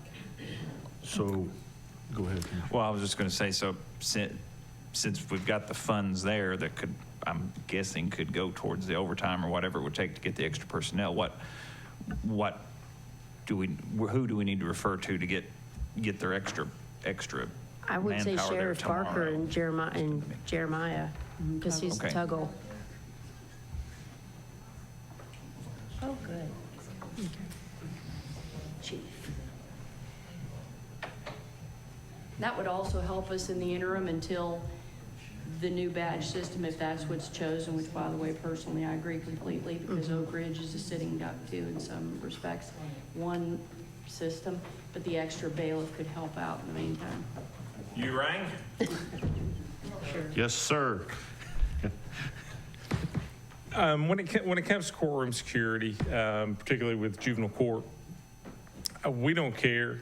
[SPEAKER 2] So, go ahead.
[SPEAKER 8] well, I was just going to say, so since we've got the funds there that could, I'm guessing, could go towards the overtime or whatever it would take to get the extra personnel, who do we need to refer to get their extra
[SPEAKER 18] I would say
[SPEAKER 8] manpower there
[SPEAKER 18] Sheriff Barker
[SPEAKER 8] tomorrow?
[SPEAKER 18] and Jeremiah, because he's
[SPEAKER 8] Okay.
[SPEAKER 18] Tuggle. Oh, good. chief.
[SPEAKER 19] That would also help us in the interim until the new badge system, if that's what's chosen, which, by the way, personally, I agree completely, because Oak Ridge is a sitting duck too in some respects. One system, but the extra bailiff could help out in the meantime.
[SPEAKER 8] You rang?
[SPEAKER 2] Yes, sir.
[SPEAKER 20] When it comes to courtroom security, particularly with juvenile court, we don't care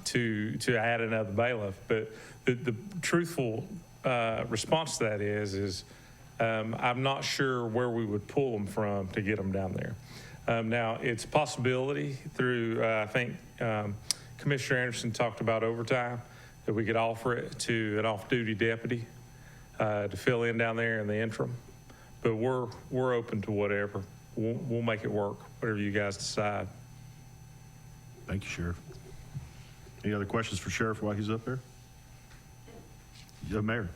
[SPEAKER 20] to add another bailiff, but the truthful response to that is I'm not sure where we would pull them from to get them down there. Now, it's a possibility through, I think Commissioner Anderson talked about overtime, that we could offer it to an off-duty deputy to fill in down there in the interim. But we're open to whatever. We'll make it work, whatever you guys decide.
[SPEAKER 2] Thank you, Sheriff. Any other questions for Sheriff while he's up there? Yeah, Mayor.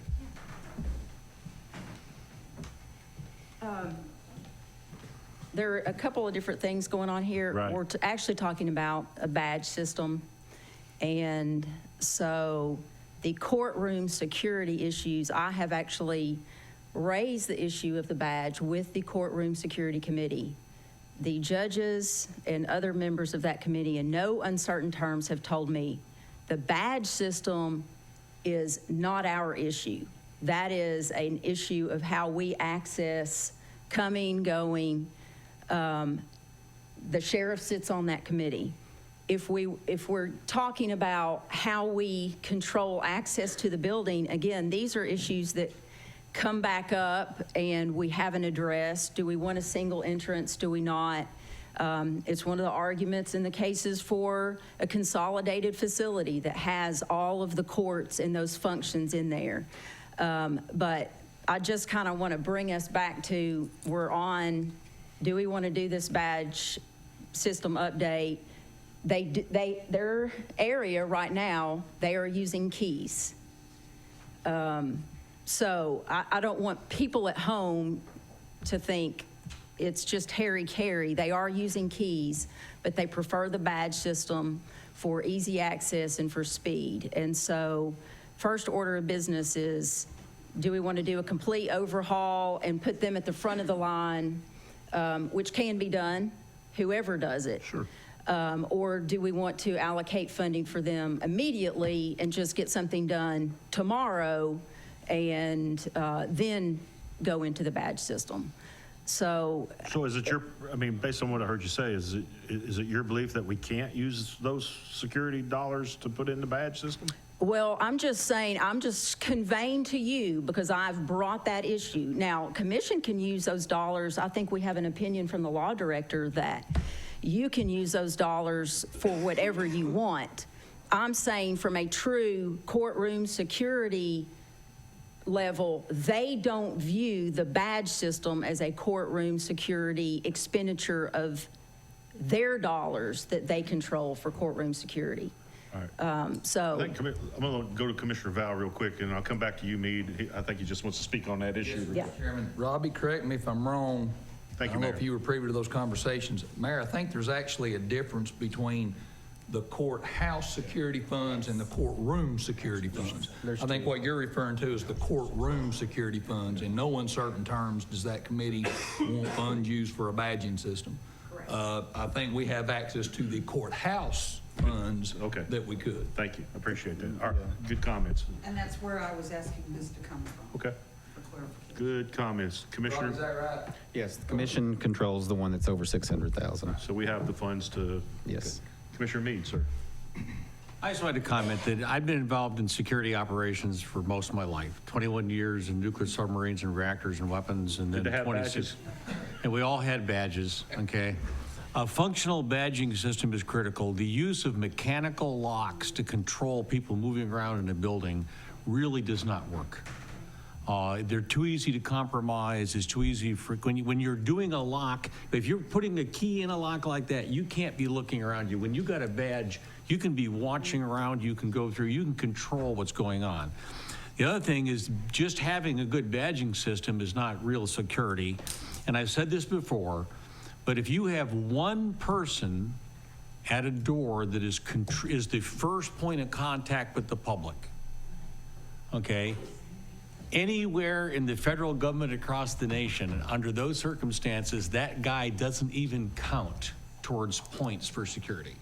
[SPEAKER 12] There are a couple of different things going on here.
[SPEAKER 2] Right.
[SPEAKER 12] We're actually talking about a badge system. And so the courtroom security issues, I have actually raised the issue of the badge with the courtroom security committee. The judges and other members of that committee in no uncertain terms have told me the badge system is not our issue. That is an issue of how we access coming, going. The sheriff sits on that committee. If we're talking about how we control access to the building, again, these are issues that come back up and we haven't addressed. Do we want a single entrance? Do we not? It's one of the arguments in the cases for a consolidated facility that has all of the courts and those functions in there. But I just kind of want to bring us back to, do we want to do this badge system update? Their area right now, they are using keys. So I don't want people at home to think it's just Harry-Carry. They are using keys, but they prefer the badge system for easy access and for speed. And so first order of business is, do we want to do a complete overhaul and put them at the front of the line, which can be done, whoever does it?
[SPEAKER 2] Sure.
[SPEAKER 12] Or do we want to allocate funding for them immediately and just get something done tomorrow and then go into the badge system? So
[SPEAKER 2] is it based on what I heard you say, is it your belief that we can't use those security dollars to put in the badge system?
[SPEAKER 12] Well, I'm just saying, I'm just conveying to you because I've brought that issue. Now, commission can use those dollars. I think we have an opinion from the law director that you can use those dollars for whatever you want. I'm saying from a true courtroom security level, they don't view the badge system as a courtroom security expenditure of their dollars that they control for courtroom security.
[SPEAKER 2] All right.
[SPEAKER 12] So
[SPEAKER 2] I'm going to go to Commissioner Val real quick, and I'll come back to you, Meade. I think he just wants to speak on that issue.
[SPEAKER 12] Yeah.
[SPEAKER 10] Chairman, Robbie, correct me if I'm wrong.
[SPEAKER 2] Thank you,
[SPEAKER 10] I don't know
[SPEAKER 2] Mayor.
[SPEAKER 10] if you were privy to those conversations. Mayor, I think there's actually a difference between the courthouse security funds and the courtroom security funds. I think what you're referring to is the courtroom security funds. In no uncertain terms does that committee want funds used for a badging system.
[SPEAKER 12] Correct.
[SPEAKER 2] Uh,
[SPEAKER 12] I
[SPEAKER 10] think we have access to the courthouse funds that we could.
[SPEAKER 2] Thank you. I appreciate that. All right. Good comments.
[SPEAKER 1] And that's where I was asking this to come from.
[SPEAKER 2] Okay.
[SPEAKER 1] For clarification.
[SPEAKER 2] Good comments. Commissioner?
[SPEAKER 10] Is that right?
[SPEAKER 17] Yes, the commission controls the one that's over 600,000.
[SPEAKER 2] So we have the funds to.
[SPEAKER 17] Yes.
[SPEAKER 2] Okay. Commissioner Meade, sir.
[SPEAKER 3] I just wanted to comment that I've been involved in security operations for most of my life, 21 years in nuclear submarines and reactors and weapons, and then
[SPEAKER 2] Did they have
[SPEAKER 3] 26.
[SPEAKER 2] badges?
[SPEAKER 3] And we all had badges, okay? A functional badging system is critical. The use of mechanical locks to control people moving around in a building really does not work. They're too easy to compromise. It's too easy for, when you're doing a lock, if you're putting a key in a lock like that, you can't be looking around you. When you got a badge, you can be watching around, you can go through, you can control what's going on. The other thing is just having a good badging system is not real security. And I've said this before, but if you have one person at a door that is the first point of contact with the public. Okay? Anywhere in the federal government across the nation, under those circumstances, that guy doesn't even count towards points for security.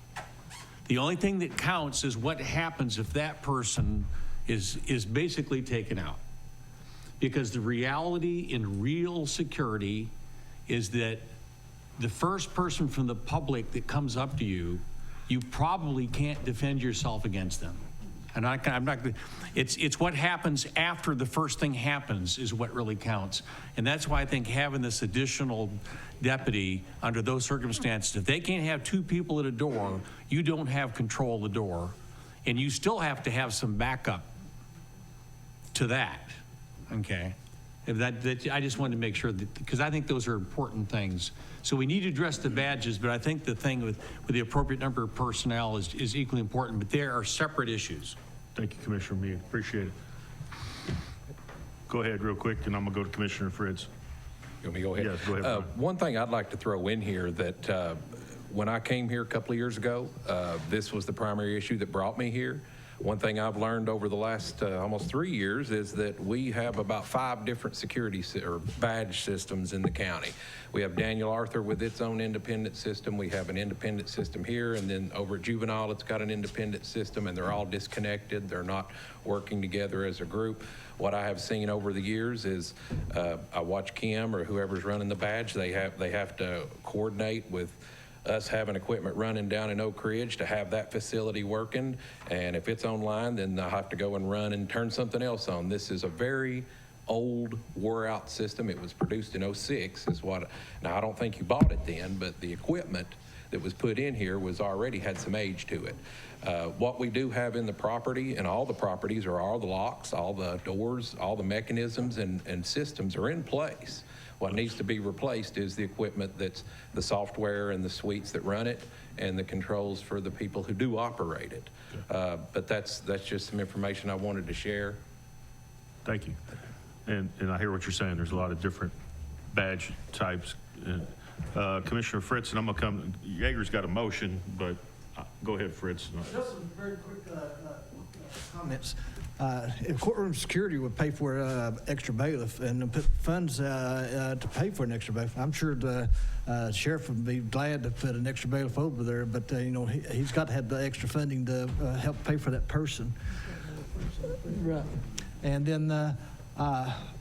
[SPEAKER 3] The only thing that counts is what happens if that person is basically taken out. Because the reality in real security is that the first person from the public that comes up to you, you probably can't defend yourself against them. And I'm not, it's what happens after the first thing happens is what really counts. And that's why I think having this additional deputy under those circumstances, if they can't have two people at a door, you don't have control of the door. And you still have to have some backup to that, okay? If that I just wanted to make sure that, because I think those are important things. So we need to address the badges, but I think the thing with the appropriate number of personnel is equally important, but there are separate issues.
[SPEAKER 2] Thank you, Commissioner Meade. Appreciate it. Go ahead real quick, and I'm going to go to Commissioner Fritz.
[SPEAKER 11] You want me to go ahead?
[SPEAKER 2] Yes, go ahead, Brian.
[SPEAKER 11] One thing I'd like to throw in here that when I came here a couple of years ago, this was the primary issue that brought me here. One thing I've learned over the last almost 3 years is that we have about 5 different security or badge systems in the county. We have Daniel Arthur with its own independent system. We have an independent system here, and then over at Juvenile, it's got an independent system, and they're all disconnected. They're not working together as a group. What I have seen over the years is I watch Kim or whoever's running the badge. They have to coordinate with us having equipment running down in Oak Ridge to have that facility working. And if it's online, then I have to go and run and turn something else on. This is a very old, wore-out system. It was produced in '06 is what, now I don't think you bought it then, but the equipment that was put in here was already had some age to it. What we do have in the property, and all the properties, are all the locks, all the doors, all the mechanisms and systems are in place. What needs to be replaced is the equipment that's the software and the suites that run it and the controls for the people who do operate it. But that's just some information I wanted to share.
[SPEAKER 2] Thank you. And I hear what you're saying. There's a lot of different badge types. And, Commissioner Fritz, and I'm going to come, Yeager's got a motion, but go ahead, Fritz.
[SPEAKER 21] Just some very quick comments. If courtroom security would pay for extra bailiff and put funds to pay for an extra bailiff, I'm sure the sheriff would be glad to put an extra bailiff over there, but he's got to have the extra funding to help pay for that person. Right. And then,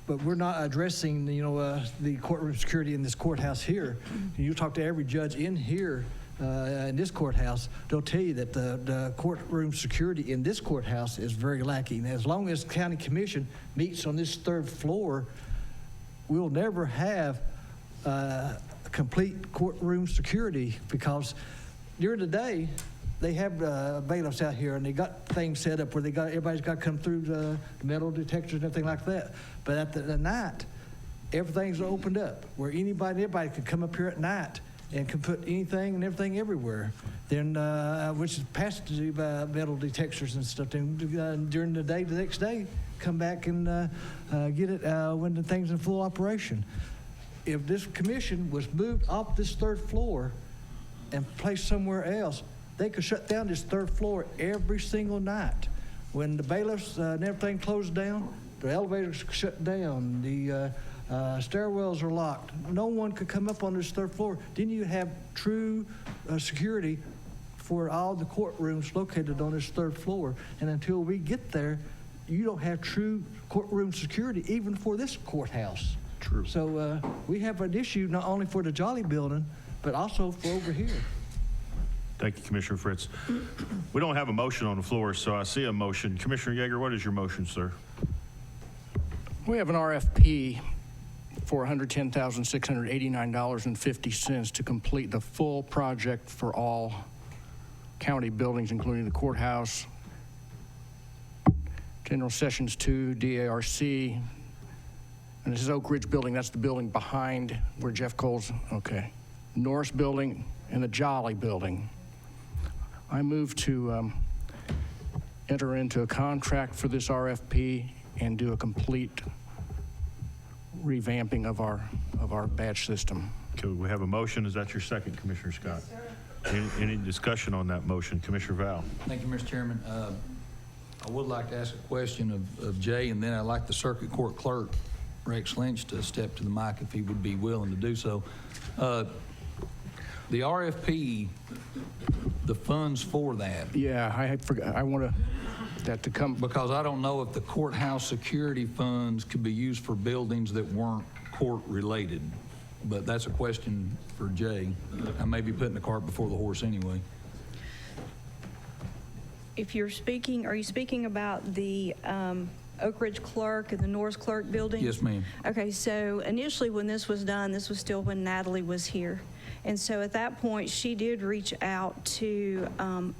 [SPEAKER 21] but we're not addressing, the courtroom security in this courthouse here. You talk to every judge in here, in this courthouse, they'll tell you that the courtroom security in this courthouse is very lacking. As long as the county commission meets on this 3rd floor, we'll never have complete courtroom security, because during the day, they have bailiffs out here, and they got things set up where everybody's got to come through the metal detectors and everything like that. But at the night, everything's opened up where everybody can come up here at night and can put anything and everything everywhere. Then, which is past the metal detectors and stuff. Then during the day, the next day, come back and get it when the thing's in full operation. If this commission was moved off this 3rd floor and placed somewhere else, they could shut down this 3rd floor every single night. When the bailiffs and everything closed down, the elevators shut down, the stairwells are locked. No one could come up on this 3rd floor. Then you have true security for all the courtrooms located on this 3rd floor. And until we get there, you don't have true courtroom security, even for this courthouse.
[SPEAKER 2] True.
[SPEAKER 21] So we have an issue not only for the Jolly building, but also for over here.
[SPEAKER 2] Thank you, Commissioner Fritz. We don't have a motion on the floor, so I see a motion. Commissioner Yeager, what is your motion, sir?
[SPEAKER 7] We have an RFP for $110,689.50 to complete the full project for all county buildings, including the courthouse, General Sessions 2, DARC, and this is Oak Ridge Building. That's the building behind where Jeff Cole's, okay. Norris Building and the Jolly Building. I move to enter into a contract for this RFP and do a complete revamping of our badge system.
[SPEAKER 2] Okay, we have a motion. Is that your second, Commissioner Scott?
[SPEAKER 21] Yes, sir.
[SPEAKER 2] Any discussion on that motion? Commissioner Val?
[SPEAKER 10] Thank you, Mr. Chairman. I would like to ask a question of Jay, and then I'd like the circuit court clerk, Rex Lynch, to step to the mic if he would be willing to do so. The RFP, the funds for that.
[SPEAKER 6] Yeah, I had forgot, I want that to come.
[SPEAKER 10] Because I don't know if the courthouse security funds could be used for buildings that weren't court-related. But that's a question for Jay. I may be putting the cart before the horse anyway.
[SPEAKER 22] If you're speaking, are you speaking about the Oak Ridge Clerk and the Norris Clerk building?
[SPEAKER 10] Yes, ma'am.
[SPEAKER 22] Okay, so initially when this was done, this was still when Natalie was here. And so at that point, she did reach out to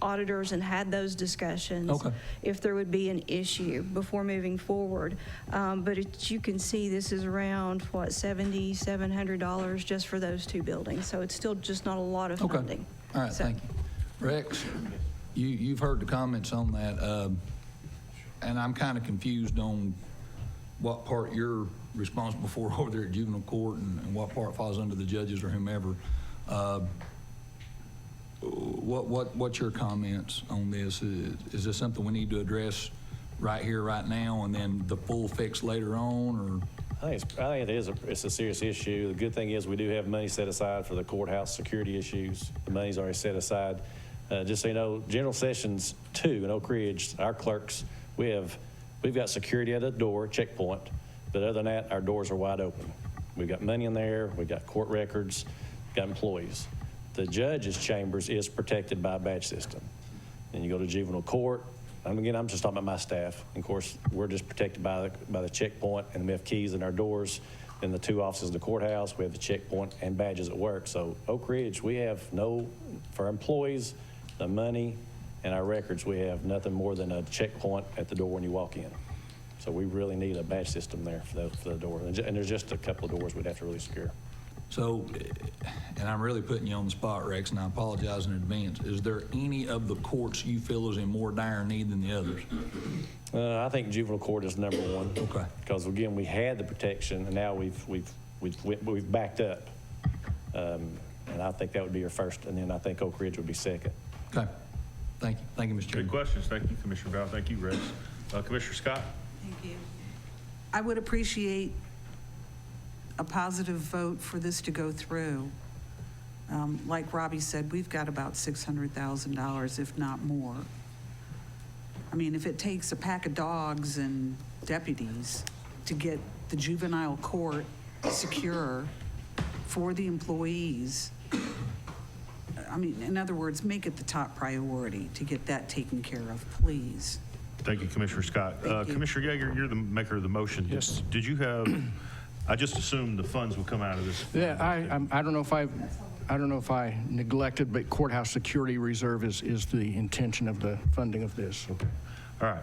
[SPEAKER 22] auditors and had those discussions.
[SPEAKER 10] Okay.
[SPEAKER 22] If there would be an issue before moving forward. But you can see this is around, what, $7,700 just for those two buildings. So it's still just not a lot of funding.
[SPEAKER 10] All right,
[SPEAKER 22] So-
[SPEAKER 10] thank you. Rex, you've heard the comments on that, and I'm kind of confused on what part you're responsible for over there at juvenile court and what part falls under the judges or whomever. What's your comments on this? Is this something we need to address right here, right now, and then the full fix later on, or?
[SPEAKER 23] I think it's a serious issue. The good thing is we do have money set aside for the courthouse security issues. The money's already set aside. Just so you know, General Sessions 2 in Oak Ridge, our clerks, we've got security at the door, checkpoint, but other than that, our doors are wide open. We've got money in there, we've got court records, got employees. The judge's chambers is protected by a badge system. Then you go to juvenile court, and again, I'm just talking about my staff. Of course, we're just protected by the checkpoint, and we have keys in our doors. In the two offices in the courthouse, we have the checkpoint and badges at work. So Oak Ridge, we have for employees, the money and our records, we have nothing more than a checkpoint at the door when you walk in. So we really need a badge system there for the door. And there's just a couple of doors we'd have to really secure.
[SPEAKER 10] So, and I'm really putting you on the spot, Rex, and I apologize in advance. Is there any of the courts you feel is in more dire need than the others?
[SPEAKER 23] I think juvenile court is number one.
[SPEAKER 10] Okay.
[SPEAKER 23] Because again, we had the protection, and now we've backed up. And I think that would be your first, and then I think Oak Ridge would be second.
[SPEAKER 10] Okay. Thank you. Thank you, Mr. Chairman.
[SPEAKER 2] Good questions. Thank you, Commissioner Val. Thank you, Rex. Commissioner Scott?
[SPEAKER 1] Thank you. I would appreciate a positive vote for this to go through. Like Robbie said, we've got about $600,000, if not more. I mean, if it takes a pack of dogs and deputies to get the juvenile court secure for the employees, I mean, in other words, make it the top priority to get that taken care of, please.
[SPEAKER 2] Thank you, Commissioner Scott. Commissioner Yeager, you're the maker of the motion.
[SPEAKER 6] Yes.
[SPEAKER 2] Did you have, I just assumed the funds would come out of this.
[SPEAKER 6] Yeah, I don't know if I neglected, but courthouse security reserve is the intention of the funding of this.
[SPEAKER 2] Okay. All right.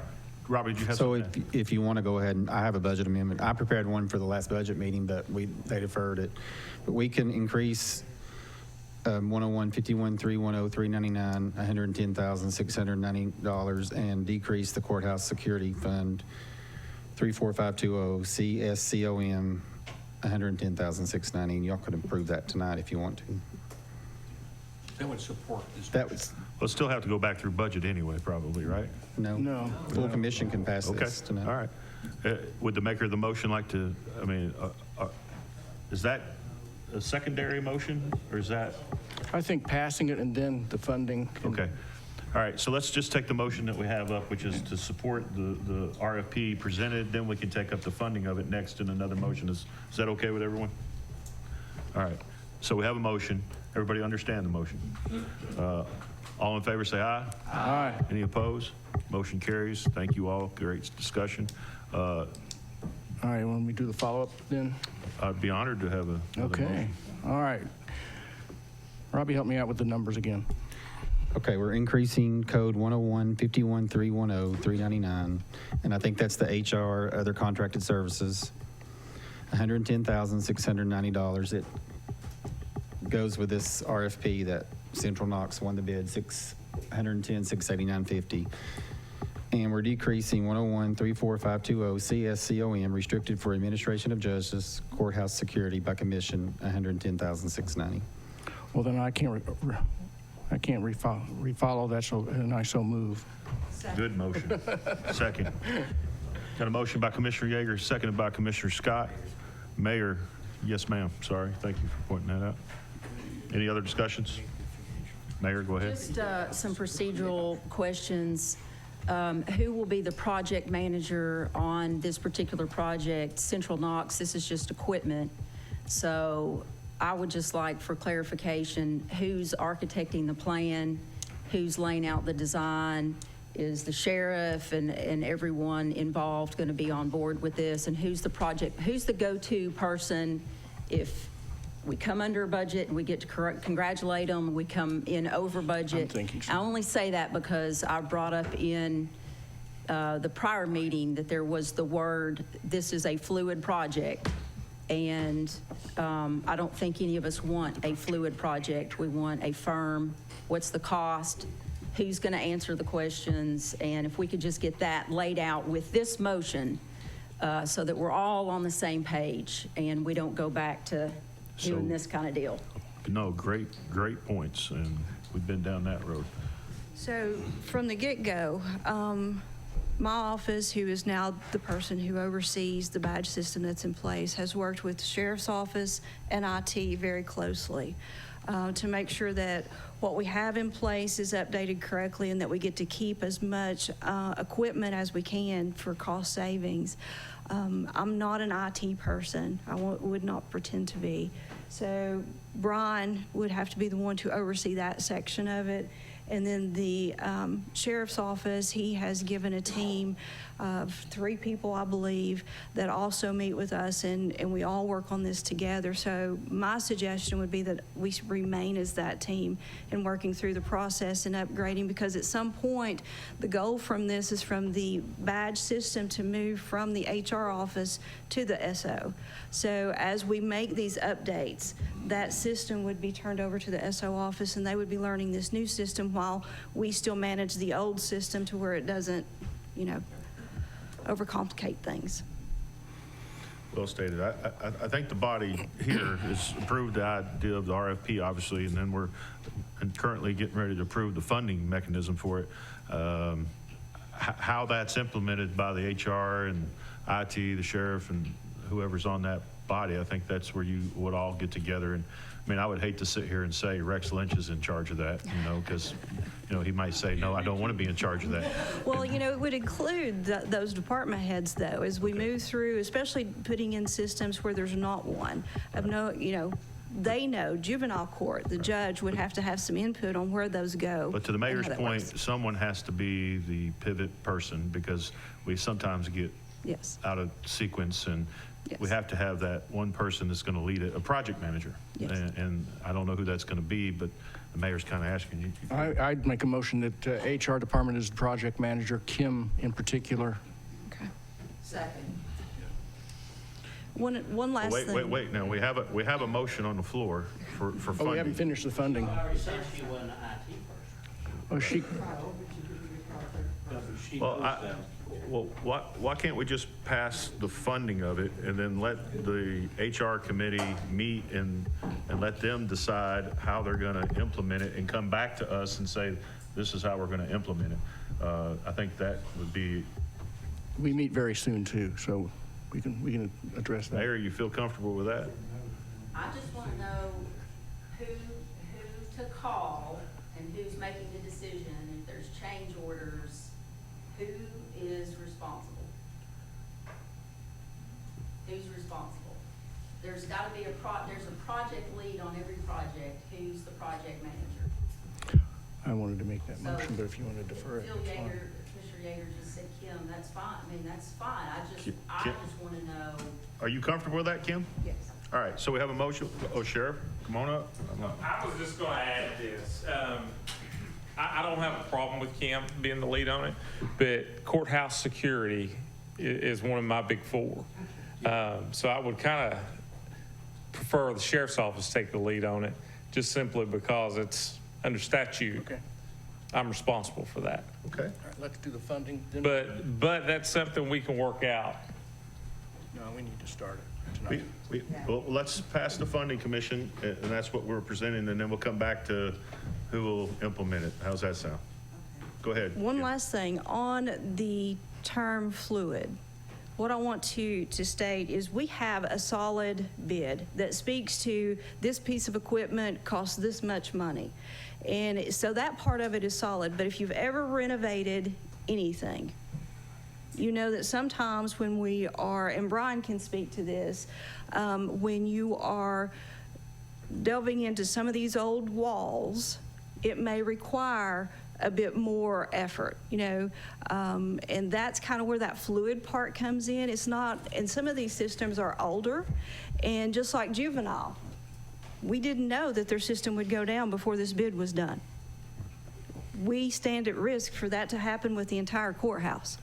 [SPEAKER 2] Robbie, did you have
[SPEAKER 17] So
[SPEAKER 2] something?
[SPEAKER 17] if you want to go ahead, and I have a budget amendment. I prepared one for the last budget meeting, but they deferred it. But we can increase 101-51-310-399, $110,690, and decrease the courthouse security fund 34520 CSCOM, $110,690. Y'all could approve that tonight if you want to.
[SPEAKER 3] That would support this.
[SPEAKER 17] That was
[SPEAKER 2] We'll still have to go back through budget anyway, probably, right?
[SPEAKER 17] no. Full commission can pass
[SPEAKER 2] Okay.
[SPEAKER 17] this tonight.
[SPEAKER 2] All right. Would the maker of the motion like to, I mean, is that a secondary motion, or is that?
[SPEAKER 6] I think passing it and then the funding.
[SPEAKER 2] Okay. All right, so let's just take the motion that we have up, which is to support the RFP presented, then we can take up the funding of it next in another motion. Is that okay with everyone? All right, so we have a motion. Everybody understand the motion? All in favor say aye.
[SPEAKER 6] Aye.
[SPEAKER 2] Any opposed? Motion carries. Thank you all. Great discussion.
[SPEAKER 6] All right, when we do the follow-up then?
[SPEAKER 2] I'd be honored to have another
[SPEAKER 6] Okay,
[SPEAKER 2] motion.
[SPEAKER 6] all right. Robbie, help me out with the numbers again.
[SPEAKER 17] Okay, we're increasing code 101-51-310-399, and I think that's the HR, other contracted services, $110,690. It goes with this RFP that Central Knox won the bid, $110,689.50. And we're decreasing 101-34520 CSCOM, restricted for administration of justice, courthouse security by commission, $110,690.
[SPEAKER 6] Well, then I can't, I can't refollow that, and I so move.
[SPEAKER 2] Good motion. Second. Got a motion by Commissioner Yeager, seconded by Commissioner Scott. Mayor, yes, ma'am. Sorry. Thank you for pointing that out. Any other discussions? Mayor, go ahead.
[SPEAKER 12] Just some procedural questions. Who will be the project manager on this particular project? Central Knox, this is just equipment. So I would just like for clarification, who's architecting the plan? Who's laying out the design? Is the sheriff and everyone involved going to be on board with this? And who's the go-to person if we come under budget and we get to congratulate them, we come in over budget?
[SPEAKER 6] I'm thinking so.
[SPEAKER 12] I only say that because I brought up in the prior meeting that there was the word, this is a fluid project. And I don't think any of us want a fluid project. We want a firm, what's the cost? Who's going to answer the questions? And if we could just get that laid out with this motion so that we're all on the same page and we don't go back to doing this kind of deal.
[SPEAKER 2] No, great points, and we've been down that road.
[SPEAKER 22] So from the get-go, my office, who is now the person who oversees the badge system that's in place, has worked with the sheriff's office and IT very closely to make sure that what we have in place is updated correctly and that we get to keep as much equipment as we can for cost savings. I'm not an IT person. I would not pretend to be. So Brian would have to be the one to oversee that section of it. And then the sheriff's office, he has given a team of 3 people, I believe, that also meet with us, and we all work on this together. So my suggestion would be that we remain as that team in working through the process and upgrading, because at some point, the goal from this is from the badge system to move from the HR office to the SO. So as we make these updates, that system would be turned over to the SO office, and they would be learning this new system while we still manage the old system to where it doesn't, overcomplicate things.
[SPEAKER 2] Well stated. I think the body here has approved the idea of the RFP, obviously, and then we're currently getting ready to approve the funding mechanism for it. How that's implemented by the HR and IT, the sheriff, and whoever's on that body, I think that's where you would all get together. And I mean, I would hate to sit here and say Rex Lynch is in charge of that, because, he might say, no, I don't want to be in charge of that.
[SPEAKER 22] Well, it would include those department heads, though, as we move through, especially putting in systems where there's not one. They know juvenile court, the judge would have to have some input on where those go.
[SPEAKER 2] But to the
[SPEAKER 22] and how
[SPEAKER 2] mayor's
[SPEAKER 22] that
[SPEAKER 2] point,
[SPEAKER 22] works.
[SPEAKER 2] someone has to be the pivot person, because we sometimes get
[SPEAKER 22] Yes.
[SPEAKER 2] out of sequence, and
[SPEAKER 22] Yes.
[SPEAKER 2] we have to have that one person that's going to lead it, a project manager.
[SPEAKER 22] Yes.
[SPEAKER 2] And I don't know who that's going to be, but the mayor's kind of asking you.
[SPEAKER 6] I'd make a motion that HR department is the project manager, Kim in particular.
[SPEAKER 22] Okay.
[SPEAKER 12] Second.
[SPEAKER 22] One last thing.
[SPEAKER 2] Wait. Now, we have a motion on the floor for funding.
[SPEAKER 6] Oh, we haven't finished the funding. Oh, she,
[SPEAKER 2] Well, why can't we just pass the funding of it and then let the HR committee meet and let them decide how they're going to implement it and come back to us and say, this is how we're going to implement it? I think that would be.
[SPEAKER 6] we meet very soon too, so we can address that.
[SPEAKER 2] Mayor, you feel comfortable with that?
[SPEAKER 12] I just want to know who to call and who's making the decision. If there's change orders, who is responsible? Who's responsible? There's got to be there's a project lead on every project. Who's the project manager?
[SPEAKER 6] I wanted to make that motion, but if you want to defer it,
[SPEAKER 12] Phil
[SPEAKER 6] it's fine.
[SPEAKER 12] Commissioner Yeager just said Kim, that's fine. I mean, that's fine. I just want to know.
[SPEAKER 2] Are you comfortable with that, Kim?
[SPEAKER 12] Yes.
[SPEAKER 2] All right, so we have a motion. Oh, Sheriff, come on up.
[SPEAKER 20] I was just going to add this. I don't have a problem with Kim being the lead on it, but courthouse security is one of my big 4. So I would kind of prefer the sheriff's office take the lead on it, just simply because it's under statute.
[SPEAKER 6] Okay.
[SPEAKER 20] I'm responsible for that.
[SPEAKER 2] Okay.
[SPEAKER 6] All right, let's do the funding. Then
[SPEAKER 20] But that's something we can work out.
[SPEAKER 6] No, we need to start it tonight.
[SPEAKER 2] Well, let's pass the funding commission, and that's what we're presenting, and then we'll come back to who will implement it. How's that sound? Go ahead.
[SPEAKER 22] One last thing, on the term fluid, what I want to state is we have a solid bid that speaks to this piece of equipment costs this much money. And so that part of it is solid, but if you've ever renovated anything, you know that sometimes when we are, and Brian can speak to this, when you are delving into some of these old walls, it may require a bit more effort, you know, and that's kind of where that fluid part comes in. It's not, and some of these systems are older, and just like Juvenile, we didn't know that their system would go down before this bid was done. We stand at risk for that to happen with the entire courthouse.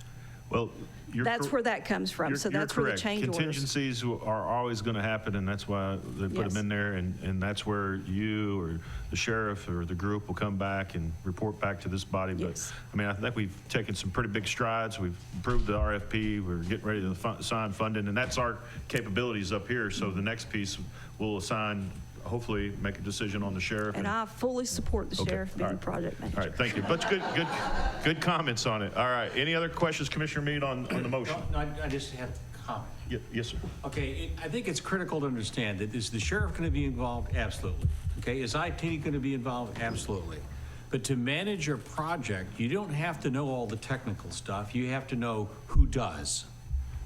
[SPEAKER 2] Well,
[SPEAKER 22] That's where that comes from, so that's where the change orders.
[SPEAKER 2] Contingencies are always going to happen, and that's why they put them in there, and that's where you or the sheriff or the group will come back and report back to this body. But, I mean, I think we've taken some pretty big strides. We've improved the RFP. We're getting ready to assign funding, and that's our capabilities up here. So the next piece we'll assign, hopefully make a decision on the sheriff.
[SPEAKER 22] And I fully support the sheriff being the project manager.
[SPEAKER 2] All right, thank you. But good comments on it. All right, any other questions, Commissioner Meade, on the motion?
[SPEAKER 3] No, I just have a comment.
[SPEAKER 2] Yes, sir.
[SPEAKER 3] Okay, I think it's critical to understand that is the sheriff going to be involved? Absolutely. Okay, is IT going to be involved? Absolutely. But to manage your project, you don't have to know all the technical stuff. You have to know who does.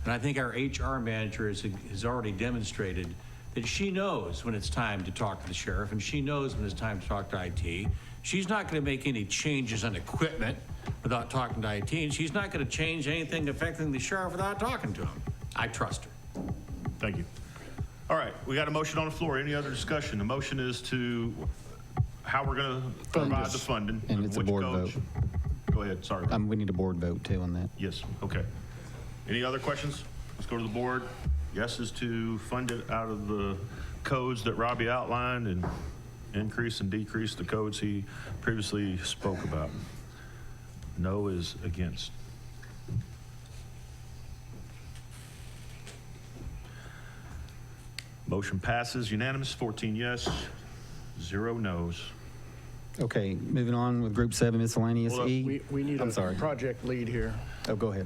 [SPEAKER 3] And I think our HR manager has already demonstrated that she knows when it's time to talk to the sheriff, and she knows when it's time to talk to IT. She's not going to make any changes on equipment without talking to IT, and she's not going to change anything affecting the sheriff without talking to him. I trust her.
[SPEAKER 2] Thank you. All right, we got a motion on the floor. Any other discussion? The motion is to how we're going to provide the funding.
[SPEAKER 17] And it's a
[SPEAKER 2] which
[SPEAKER 17] board
[SPEAKER 2] codes.
[SPEAKER 17] vote.
[SPEAKER 2] Go ahead, sorry.
[SPEAKER 17] We need a board vote too on that.
[SPEAKER 2] Yes, okay. Any other questions? Let's go to the board. Yes is to fund it out of the codes that Robbie outlined and increase and decrease the codes he previously spoke about. No is against. Motion passes unanimous, 14 yes, 0 no's.
[SPEAKER 17] Okay, moving on with Group 7 miscellaneous
[SPEAKER 2] Hold up.
[SPEAKER 17] E.
[SPEAKER 6] We need
[SPEAKER 17] I'm
[SPEAKER 6] a
[SPEAKER 17] sorry.
[SPEAKER 6] project lead here.
[SPEAKER 17] Oh, go ahead.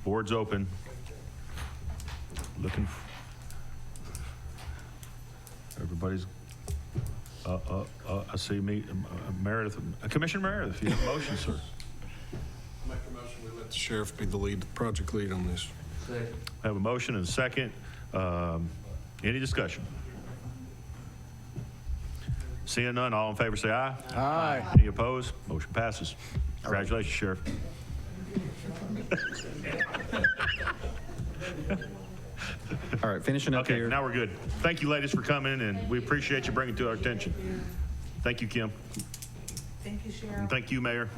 [SPEAKER 2] Board's open. Looking. Everybody's, I see me, Meredith, Commissioner Meredith, you have a motion, sir.
[SPEAKER 4] Make a motion, we let the sheriff be the lead, project lead on this.
[SPEAKER 2] I have a motion and a second. Any discussion? Seeing none, all in favor say aye.
[SPEAKER 6] Aye.
[SPEAKER 2] Any opposed? Motion passes. Congratulations, Sheriff.
[SPEAKER 17] All right, finishing up
[SPEAKER 2] Okay,
[SPEAKER 17] here.
[SPEAKER 2] now we're good. Thank you, ladies, for coming, and we appreciate you bringing it to our attention. Thank you, Kim.
[SPEAKER 1] Thank you, Cheryl.
[SPEAKER 2] And thank you, Mayor.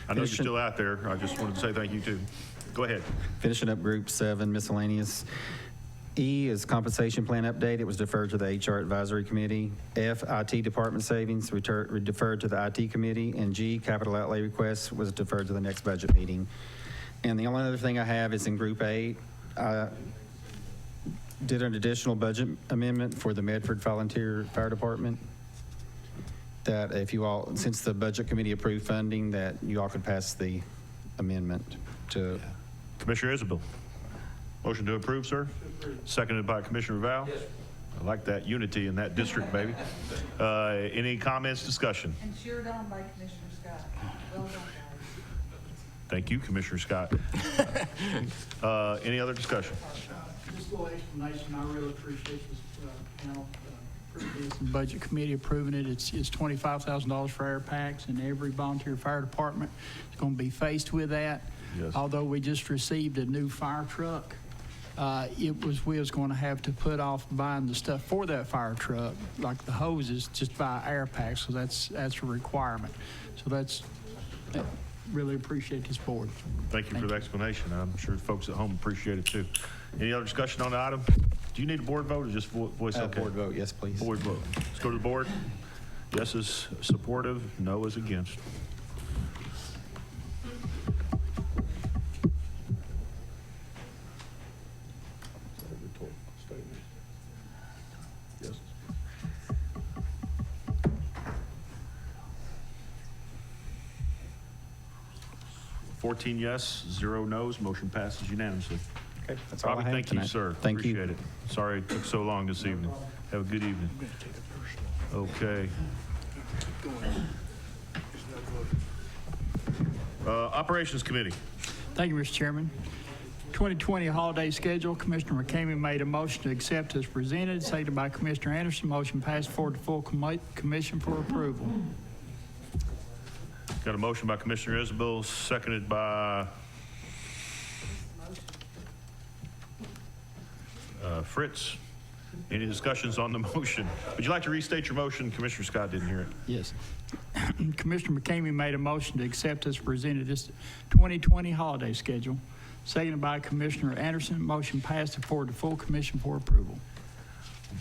[SPEAKER 2] I know you're still out there. I just wanted to say thank you, too. Go ahead.
[SPEAKER 17] Finishing up Group 7 miscellaneous. E is compensation plan update. It was deferred to the HR advisory committee. F, IT department savings deferred to the IT committee. And G, capital outlay request was deferred to the next budget meeting. And the only other thing I have is in Group 8. I did an additional budget amendment for the Medford Volunteer Fire Department. That if you all, since the budget committee approved funding, that you all could pass the amendment to.
[SPEAKER 2] Commissioner Isabel. Motion to approve, sir? Seconded by Commissioner Val? Yes. I like that unity in that district, baby. Any comments, discussion?
[SPEAKER 1] And cheered on by Commissioner Scott. Well done, guys.
[SPEAKER 2] Thank you, Commissioner Scott. Any other discussion?
[SPEAKER 7] Just a little explanation, I really appreciate this panel. Budget committee approving it. It's $25,000 for air packs, and every volunteer fire department is going to be faced with that.
[SPEAKER 2] Yes.
[SPEAKER 7] Although we just received a new fire truck, we was going to have to put off buying the stuff for that fire truck, like the hoses, just buy air packs, so that's a requirement. So really appreciate this board.
[SPEAKER 2] Thank you for the explanation. I'm sure folks at home appreciate it too. Any other discussion on the item? Do you need a board vote or just voice okay?
[SPEAKER 17] Board vote, yes, please.
[SPEAKER 2] Board vote. Let's go to the board. Yes is supportive, no is against. 14 yes, 0 no's. Motion passes unanimously.
[SPEAKER 17] Okay, that's all I
[SPEAKER 2] Robbie,
[SPEAKER 17] have
[SPEAKER 2] thank you,
[SPEAKER 17] tonight.
[SPEAKER 2] sir.
[SPEAKER 17] Thank you.
[SPEAKER 2] Appreciate it. Sorry it took so long this evening. Have a good evening. Okay. Operations Committee.
[SPEAKER 7] Thank you, Mr. Chairman. 2020 holiday schedule, Commissioner McCamey made a motion to accept as presented, seconded by Commissioner Anderson. Motion passed forward to full commission for approval.
[SPEAKER 2] Got a motion by Commissioner Isabel, seconded by Fritz. Any discussions on the motion? Would you like to restate your motion? Commissioner Scott didn't hear it.
[SPEAKER 7] Yes. Commissioner McCamey made a motion to accept as presented this 2020 holiday schedule, seconded by Commissioner Anderson. Motion passed and forward to full commission for approval.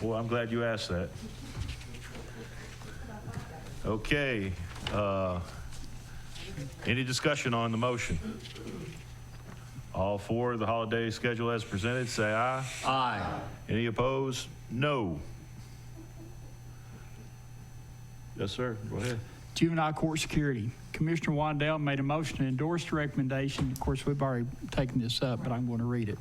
[SPEAKER 2] Boy, I'm glad you asked that. Okay. Any discussion on the motion? All for the holiday schedule as presented, say aye.
[SPEAKER 3] Aye.
[SPEAKER 2] Any opposed? No. Yes, sir. Go ahead.
[SPEAKER 7] Juvenile court security. Commissioner Wandell made a motion to endorse the recommendation. Of course, we've already taken this up, but I'm going to read it.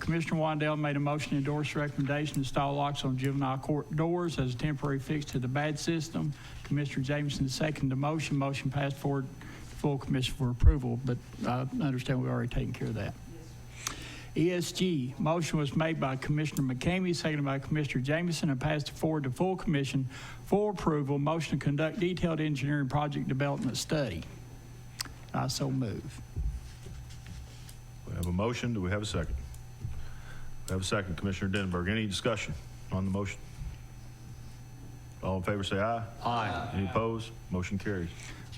[SPEAKER 7] Commissioner Wandell made a motion to endorse the recommendation to install locks on juvenile court doors as a temporary fix to the badge system. Commissioner Jameson seconded the motion. Motion passed forward to full commission for approval, but I understand we've already taken care of that. ESG, motion was made by Commissioner McCamey, seconded by Commissioner Jameson, and passed forward to full commission for approval. Motion to conduct detailed engineering project development study. I so move.
[SPEAKER 2] We have a motion. Do we have a second? We have a second. Commissioner Denberg. Any discussion on the motion? All in favor say aye.
[SPEAKER 3] Aye.
[SPEAKER 2] Any opposed? Motion carries.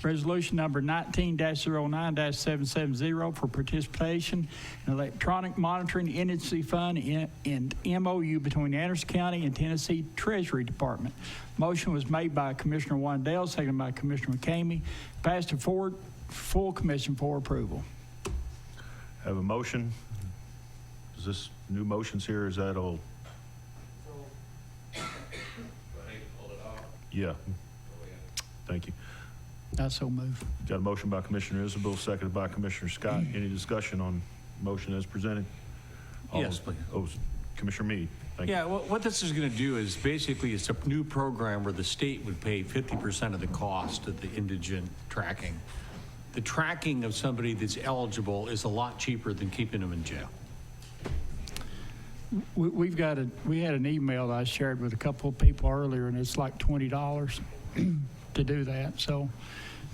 [SPEAKER 7] Resolution number 19-09-770 for participation in Electronic Monitoring Agency Fund and MOU between Anderson County and Tennessee Treasury Department. Motion was made by Commissioner Wandell, seconded by Commissioner McCamey. Passed to forward full commission for approval.
[SPEAKER 2] Have a motion. Is this new motions here? Or is that old? Yeah. Thank you.
[SPEAKER 7] I so move.
[SPEAKER 2] Got a motion by Commissioner Isabel, seconded by Commissioner Scott. Any discussion on motion as presented?
[SPEAKER 3] Yes, please.
[SPEAKER 2] Oh, Commissioner Meade. Thank you.
[SPEAKER 3] Yeah, what this is going to do is basically it's a new program where the state would pay 50% of the cost of the indigent tracking. The tracking of somebody that's eligible is a lot cheaper than keeping them in jail.
[SPEAKER 7] We had an email that I shared with a couple of people earlier, and it's like $20 to do that. So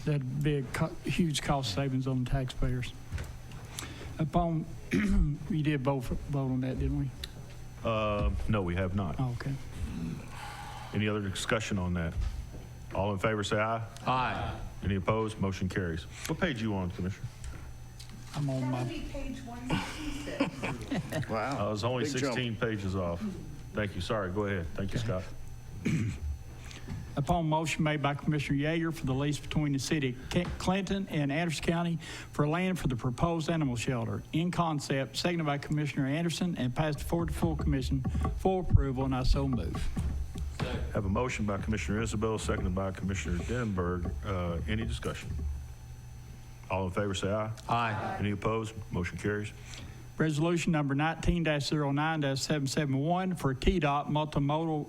[SPEAKER 7] that'd be a huge cost savings on the taxpayers. Upon, you did vote on that, didn't we?
[SPEAKER 2] No, we have not.
[SPEAKER 7] Oh, okay.
[SPEAKER 2] Any other discussion on that? All in favor say aye.
[SPEAKER 3] Aye.
[SPEAKER 2] Any opposed? Motion carries. What page you on, Commissioner?
[SPEAKER 7] I'm on my.
[SPEAKER 1] Page 166.
[SPEAKER 2] Wow. I was only 16 pages off. Thank you. Sorry. Go ahead. Thank you, Scott.
[SPEAKER 7] Upon motion made by Commissioner Yeager for the lease between the city of Clinton and Anderson County for land for the proposed animal shelter in concept, seconded by Commissioner Anderson and passed forward to full commission for approval, and I so move.
[SPEAKER 2] Have a motion by Commissioner Isabel, seconded by Commissioner Denberg. Any discussion? All in favor say aye.
[SPEAKER 3] Aye.
[SPEAKER 2] Any opposed? Motion carries.
[SPEAKER 7] Resolution number 19-09-771 for TDOT multimodal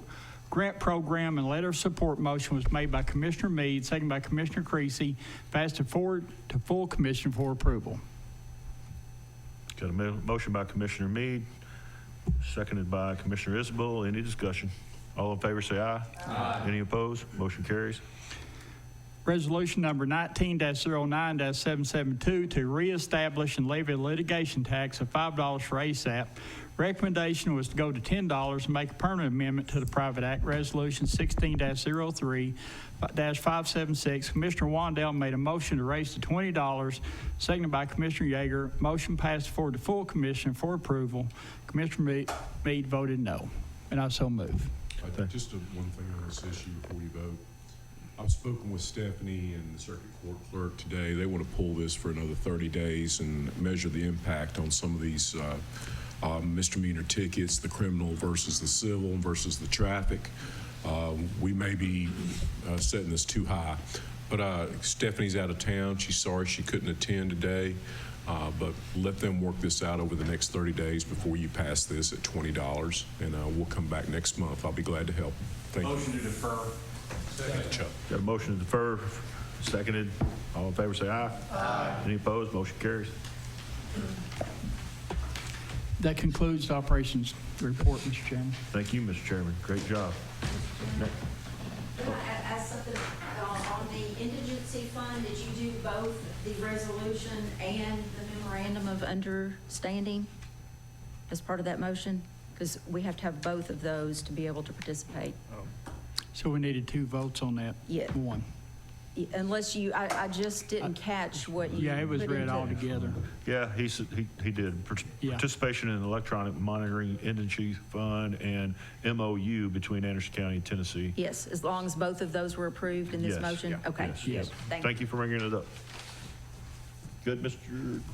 [SPEAKER 7] grant program and letter of support. Motion was made by Commissioner Meade, seconded by Commissioner Creasy, passed it forward to full commission for approval.
[SPEAKER 2] Got a motion by Commissioner Meade, seconded by Commissioner Isabel. Any discussion? All in favor say aye. Aye. Any opposed? Motion carries.
[SPEAKER 7] Resolution number 19-09-772 to reestablish and levy a litigation tax of $5 for ASAP. Recommendation was to go to $10 and make a permanent amendment to the Private Act. Resolution 16-03-576. Commissioner Wandell made a motion to raise to $20, seconded by Commissioner Yeager. Motion passed forward to full commission for approval. Commissioner Meade voted no, and I so move.
[SPEAKER 9] Just one thing on this issue before we vote. I've spoken with Stephanie and the circuit court clerk today. They want to pull this for another 30 days and measure the impact on some of these misdemeanor tickets, the criminal versus the civil versus the traffic. We may be setting this too high, But Stephanie's out of town. She's sorry she couldn't attend today. But let them work this out over the next 30 days before you pass this at $20, and we'll come back next month. I'll be glad to help. Thank you.
[SPEAKER 3] Motion to defer.
[SPEAKER 9] Second. Chuck.
[SPEAKER 2] Got a motion to defer, seconded. All in favor, say aye. Aye. Any opposed? Motion carries.
[SPEAKER 7] That concludes the operations report, Mr. Chairman.
[SPEAKER 2] Thank you, Mr. Chairman. Great job.
[SPEAKER 12] Can I ask something on the contingency fund? Did you do both the resolution and the memorandum of understanding as part of that motion? Because we have to have both of those to be able to participate.
[SPEAKER 7] So we needed 2 votes on that.
[SPEAKER 12] Yeah.
[SPEAKER 7] One.
[SPEAKER 12] Unless you, I just didn't catch what you.
[SPEAKER 7] Yeah, it was
[SPEAKER 12] put
[SPEAKER 7] read
[SPEAKER 12] into-
[SPEAKER 7] all together.
[SPEAKER 2] Yeah, he did.
[SPEAKER 7] Yeah.
[SPEAKER 2] Participation in electronic monitoring contingency fund and MOU between Anderson County and Tennessee.
[SPEAKER 12] Yes, as long as both of those were approved in this
[SPEAKER 2] Yes.
[SPEAKER 12] motion?
[SPEAKER 2] Yeah.
[SPEAKER 12] Okay.
[SPEAKER 2] Yes. Thank you for bringing it up. Good, Mr.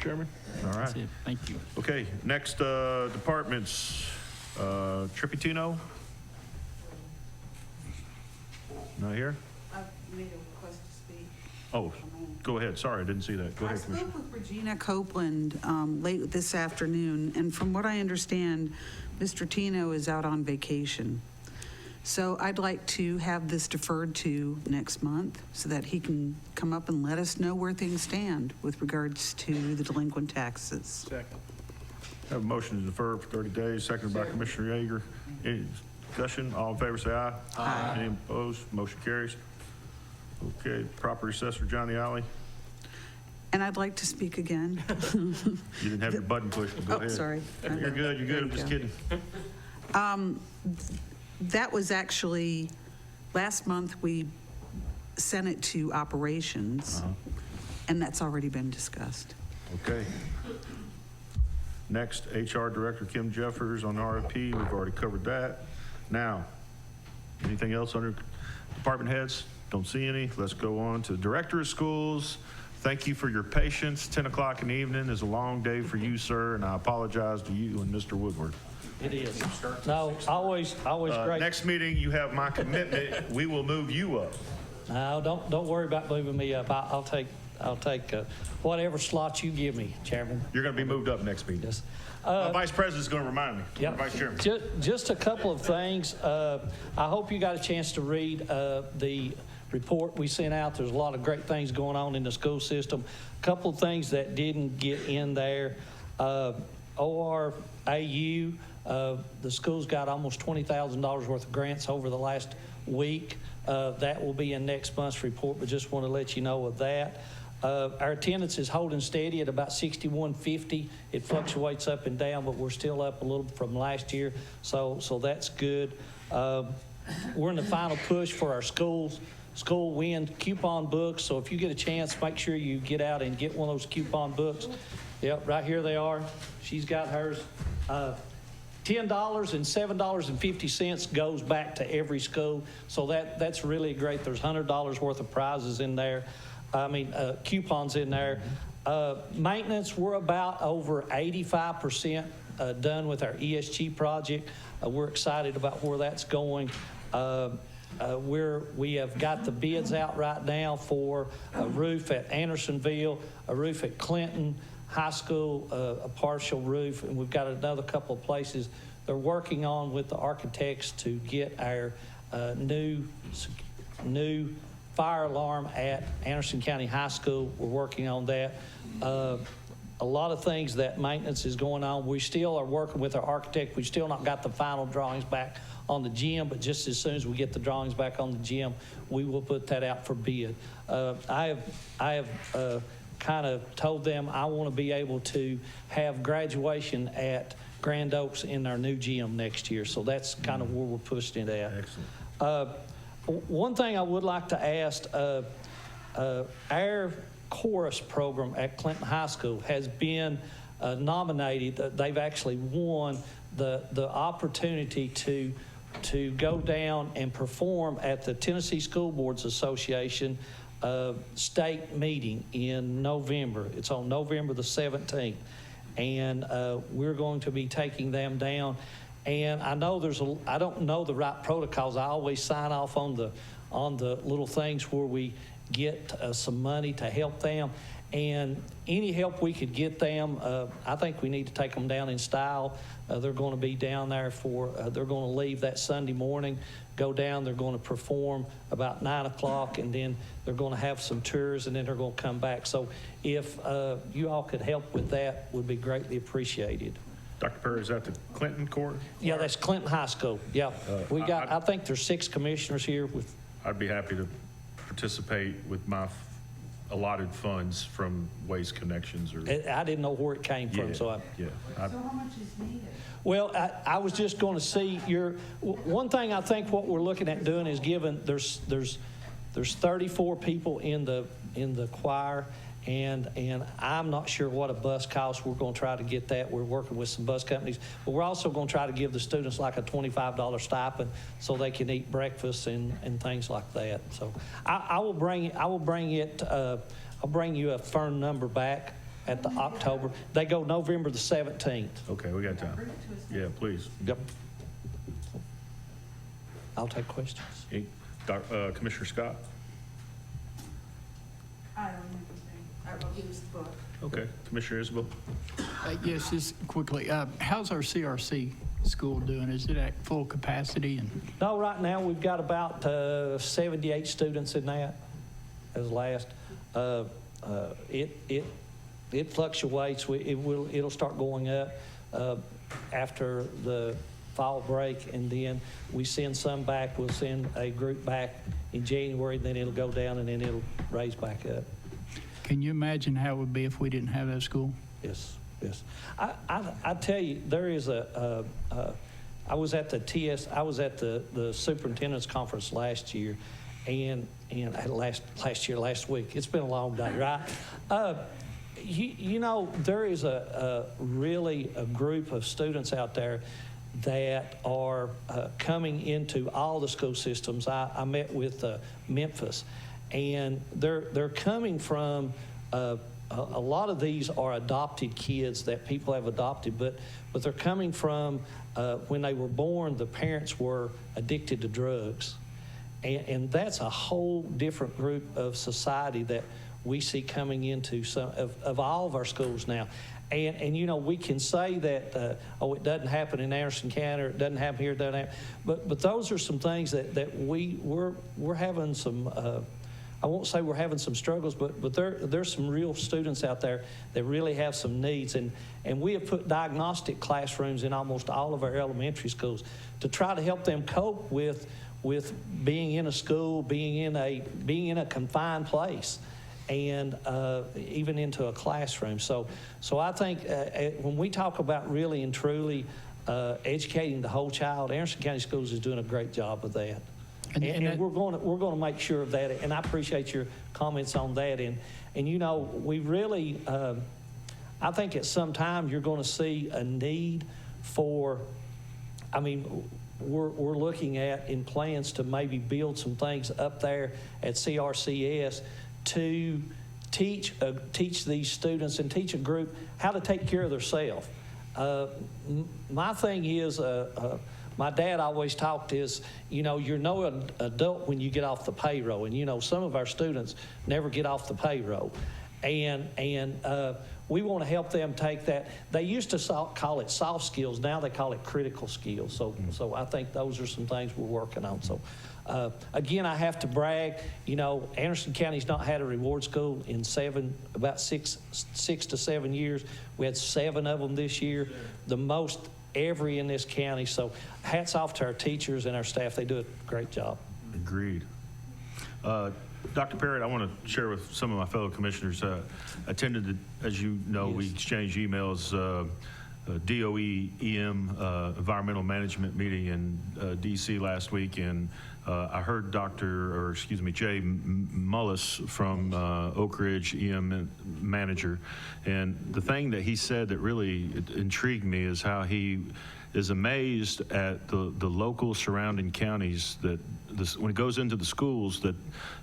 [SPEAKER 2] Chairman? All right.
[SPEAKER 7] That's it. Thank you.
[SPEAKER 2] Okay, next departments, Tripitino? Not here?
[SPEAKER 1] I made a request to speak.
[SPEAKER 2] Oh, go ahead. Sorry, I didn't see that. Go
[SPEAKER 1] I
[SPEAKER 2] ahead, Commissioner.
[SPEAKER 1] spoke with Regina Copeland late this afternoon, and from what I understand, Mr. Tino is out on vacation. So I'd like to have this deferred to next month so that he can come up and let us know where things stand with regards to the delinquent taxes.
[SPEAKER 7] Second.
[SPEAKER 2] Have a motion to defer for 30 days, seconded by Commissioner Yeager. Any discussion? All in favor, say aye. Aye. Any opposed? Motion carries. Okay, property assessor Johnny Alley.
[SPEAKER 1] And I'd like to speak again.
[SPEAKER 2] You didn't have your button pushed, but go ahead.
[SPEAKER 1] Sorry.
[SPEAKER 2] You're good, you're good. I'm just kidding.
[SPEAKER 1] That was actually, last month, we sent it to operations, and that's already been discussed.
[SPEAKER 2] Okay. Next, HR Director Kim Jeffers on RFP. We've already covered that. Now, anything else under department heads? Don't see any. Let's go on to Director of Schools. Thank you for your patience. 10 o'clock in the evening is a long day for you, sir, and I apologize to you and Mr. Woodward.
[SPEAKER 5] It is. No, always great.
[SPEAKER 2] Next meeting, you have my commitment. We will move you up.
[SPEAKER 5] No, don't worry about moving me up. I'll take whatever slot you give me, Chairman.
[SPEAKER 2] You're going to be moved up next meeting.
[SPEAKER 5] Yes.
[SPEAKER 2] Vice President's going to remind me.
[SPEAKER 5] Yep.
[SPEAKER 2] Vice Chairman.
[SPEAKER 5] Just a couple of things. I hope you got a chance to read the report we sent out. There's a lot of great things going on in the school system. A couple of things that didn't get in there. ORAU, the school's got almost $20,000 worth of grants over the last week. That will be in next month's report, but just want to let you know of that. Our attendance is holding steady at about 6150. It fluctuates up and down, but we're still up a little from last year, so that's good. We're in the final push for our school win coupon books, so if you get a chance, make sure you get out and get one of those coupon books. Yep, right here they are. She's got hers. $10 and $7.50 goes back to every school, so that's really great. There's $100 worth of prizes in there. Coupons in there. Maintenance, we're about over 85% done with our ESG project. We're excited about where that's going. We have got the bids out right now for a roof at Andersonville, a roof at Clinton High School, a partial roof, and we've got another couple of places they're working on with the architects to get our new fire alarm at Anderson County High School. We're working on that. A lot of things that maintenance is going on. We still are working with our architect. We've still not got the final drawings back on the gym, but just as soon as we get the drawings back on the gym, we will put that out for bid. I have kind of told them I want to be able to have graduation at Grand Oaks in our new gym next year, so that's kind of where we're pushing it at.
[SPEAKER 2] Excellent.
[SPEAKER 5] One thing I would like to ask, our chorus program at Clinton High School has been nominated. They've actually won the opportunity to go down and perform at the Tennessee School Boards Association state meeting in November. It's on November the 17th, and we're going to be taking them down. And I know I don't know the right protocols. I always sign off on the little things where we get some money to help them. And any help we could get them, I think we need to take them down in style. They're going to be down there they're going to leave that Sunday morning, go down, they're going to perform about 9 o'clock, and then they're going to have some tours, and then they're going to come back. So if you all could help with that, would be greatly appreciated.
[SPEAKER 2] Dr. Perry, is that the Clinton Court?
[SPEAKER 5] Yeah, that's Clinton High School. Yeah, we got. I think there's 6 commissioners here with.
[SPEAKER 2] I'd be happy to participate with my allotted funds from Waste Connections or.
[SPEAKER 5] I didn't know where it came from,
[SPEAKER 2] Yeah,
[SPEAKER 5] so I.
[SPEAKER 2] Yeah.
[SPEAKER 1] So how much is needed?
[SPEAKER 5] Well, I was just going to see one thing. I think what we're looking at doing is giving. There's 34 people in the choir. And I'm not sure what a bus costs. We're going to try to get that. We're working with some bus companies. But we're also going to try to give the students like a $25 stipend so they can eat breakfast and things like that. So I'll bring you a firm number back at the October. They go November the 17th.
[SPEAKER 2] Okay, we got time. Yeah, please.
[SPEAKER 5] Yep. I'll take questions.
[SPEAKER 2] Commissioner Scott?
[SPEAKER 19] I don't know. I will use the book.
[SPEAKER 2] Okay. Commissioner Isabel?
[SPEAKER 7] Yes, just quickly, how's our CRC school doing? Is it at full capacity?
[SPEAKER 5] No, right now we've got about 78 students in that as last. It fluctuates. It'll start going up after the fall break, and then we send some back. We'll send a group back in January, then it'll go down, and then it'll raise back up.
[SPEAKER 7] Can you imagine how it would be if we didn't have that school?
[SPEAKER 5] Yes. I tell you, there is I was at the superintendent's conference last year, and last week. It's been a long day, right? You know, there is really a group of students out there that are coming into all the school systems. I met with Memphis, and they're coming from a lot of these are adopted kids that people have adopted, but they're coming from when they were born, the parents were addicted to drugs, and that's a whole different group of society that we see coming into some of all of our schools now. And you know, we can say that, it doesn't happen in Anderson County, or it doesn't happen here, it doesn't happen. But those are some things that we're having some, I won't say we're having some struggles, but there's some real students out there that really have some needs. And we have put diagnostic classrooms in almost all of our elementary schools to try to help them cope with being in a school, being in a confined place, and even into a classroom. So I think when we talk about really and truly educating the whole child, Anderson County Schools is doing a great job of that. And we're going to make sure of that. And I appreciate your comments on that. And you know, we really, I think at some time you're going to see a need for, I mean, we're looking at in plans to maybe build some things up there at CRCS to teach these students and teach a group how to take care of themselves. My thing is, my dad always talked is, you know, you're no adult when you get off the payroll. And, you know, some of our students never get off the payroll. And we want to help them take that. They used to call it soft skills. Now they call it critical skills. So I think those are some things we're working on. So, again, I have to brag. You know, Anderson County's not had a reward school in about six to 7 years. We had 7 of them this year, the most ever in this county. So hats off to our teachers and our staff. They do a great job. Agreed.
[SPEAKER 2] Dr. Parrott, I want to share with some of my fellow commissioners. Attended, as you know, we exchanged emails, DOE-EM environmental management meeting in D.C. last week, and I heard Jay Mullis from Oak Ridge EM manager, and the thing that he said that really intrigued me is how he is amazed at the local surrounding counties that when it goes into the schools, that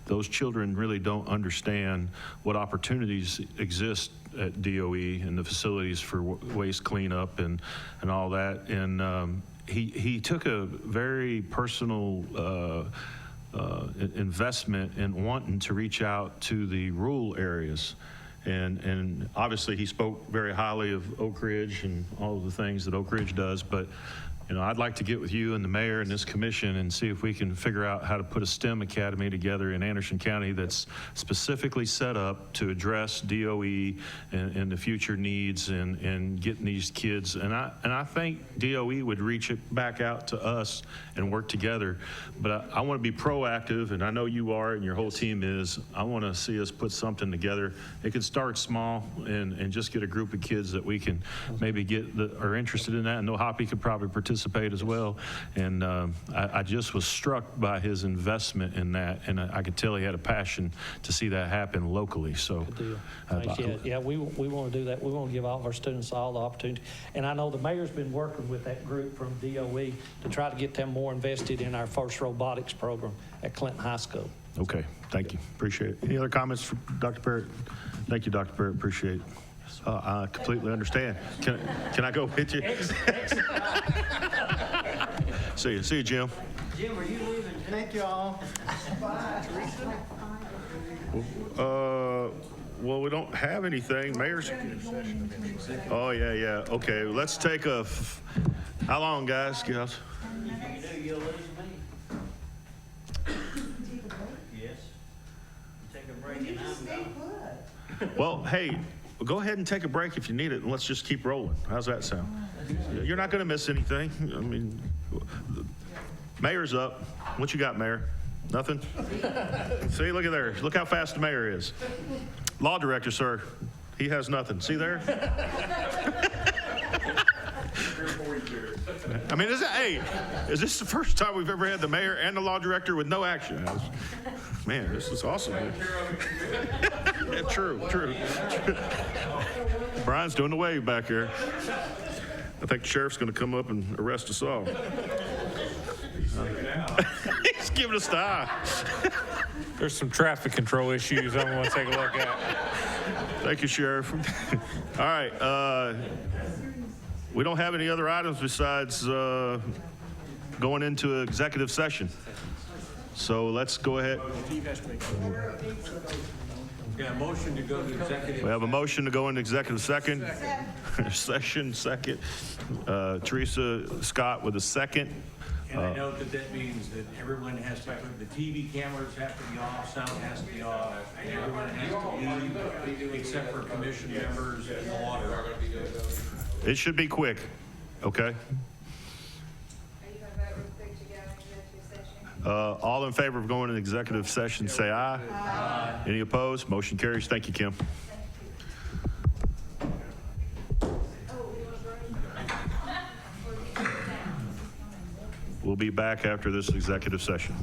[SPEAKER 2] those children really don't understand what opportunities exist at DOE and the facilities for waste cleanup and all that. And he took a very personal investment in wanting to reach out to the rural areas. And obviously, he spoke very highly of Oak Ridge and all of the things that Oak Ridge does, but I'd like to get with you and the mayor and this commission and see if we can figure out how to put a STEM academy together in Anderson County that's specifically set up to address DOE and the future needs and getting these kids. And I think DOE would reach it back out to us and work together. But I want to be proactive, and I know you are and your whole team is. I want to see us put something together. It could start small and just get a group of kids that we can maybe get that are interested in that. I know Hoppy could probably participate as well. And I just was struck by his investment in that, and I could tell he had a passion to see that happen locally. So,
[SPEAKER 5] Good deal. Thanks. Yeah, we want to do that. We want to give all of our students all the opportunity. And I know the mayor's been working with that group from DOE to try to get them more invested in our FIRST Robotics program at Clinton High School.
[SPEAKER 2] Okay, thank you. Appreciate it. Any other comments for Dr. Parrott? Thank you, Dr. Parrott. Appreciate it. I completely understand. Can I go with you? See you, Jim.
[SPEAKER 14] Jim, are you leaving? Thank you all. Bye.
[SPEAKER 2] Well, we don't have anything. Mayor's. Oh, yeah. Okay, let's take how long, guys?
[SPEAKER 14] You'll lose me. Yes. Take a break and I'm gone.
[SPEAKER 2] Well, hey, go ahead and take a break if you need it, and let's just keep rolling. How's that sound? You're not going to miss anything. I mean, mayor's up. What you got, Mayor? Nothing? See, look at there. Look how fast the mayor is. Law director, sir. He has nothing. See there? I mean, is this the first time we've ever had the mayor and the law director with no action? Man, this is awesome. Yeah, true. Brian's doing the wave back here. I think the sheriff's going to come up and arrest us all. He's giving us the eye.
[SPEAKER 20] There's some traffic control issues I want to take a look at.
[SPEAKER 2] Thank you, Sheriff. All right. We don't have any other items besides going into executive session. So let's go ahead.
[SPEAKER 3] Yeah, motion to go to executive.
[SPEAKER 2] We have a motion to go into executive session. Second. Teresa Scott with a second.
[SPEAKER 3] And I know that means that everyone has to put, the TV cameras have to be off, sound has to be off, and everyone has to leave except for commission members and water.
[SPEAKER 2] It should be quick, okay? All in favor of going into executive session, say aye. Aye. Any opposed? Motion carries. Thank you, Kim. We'll be back after this executive session.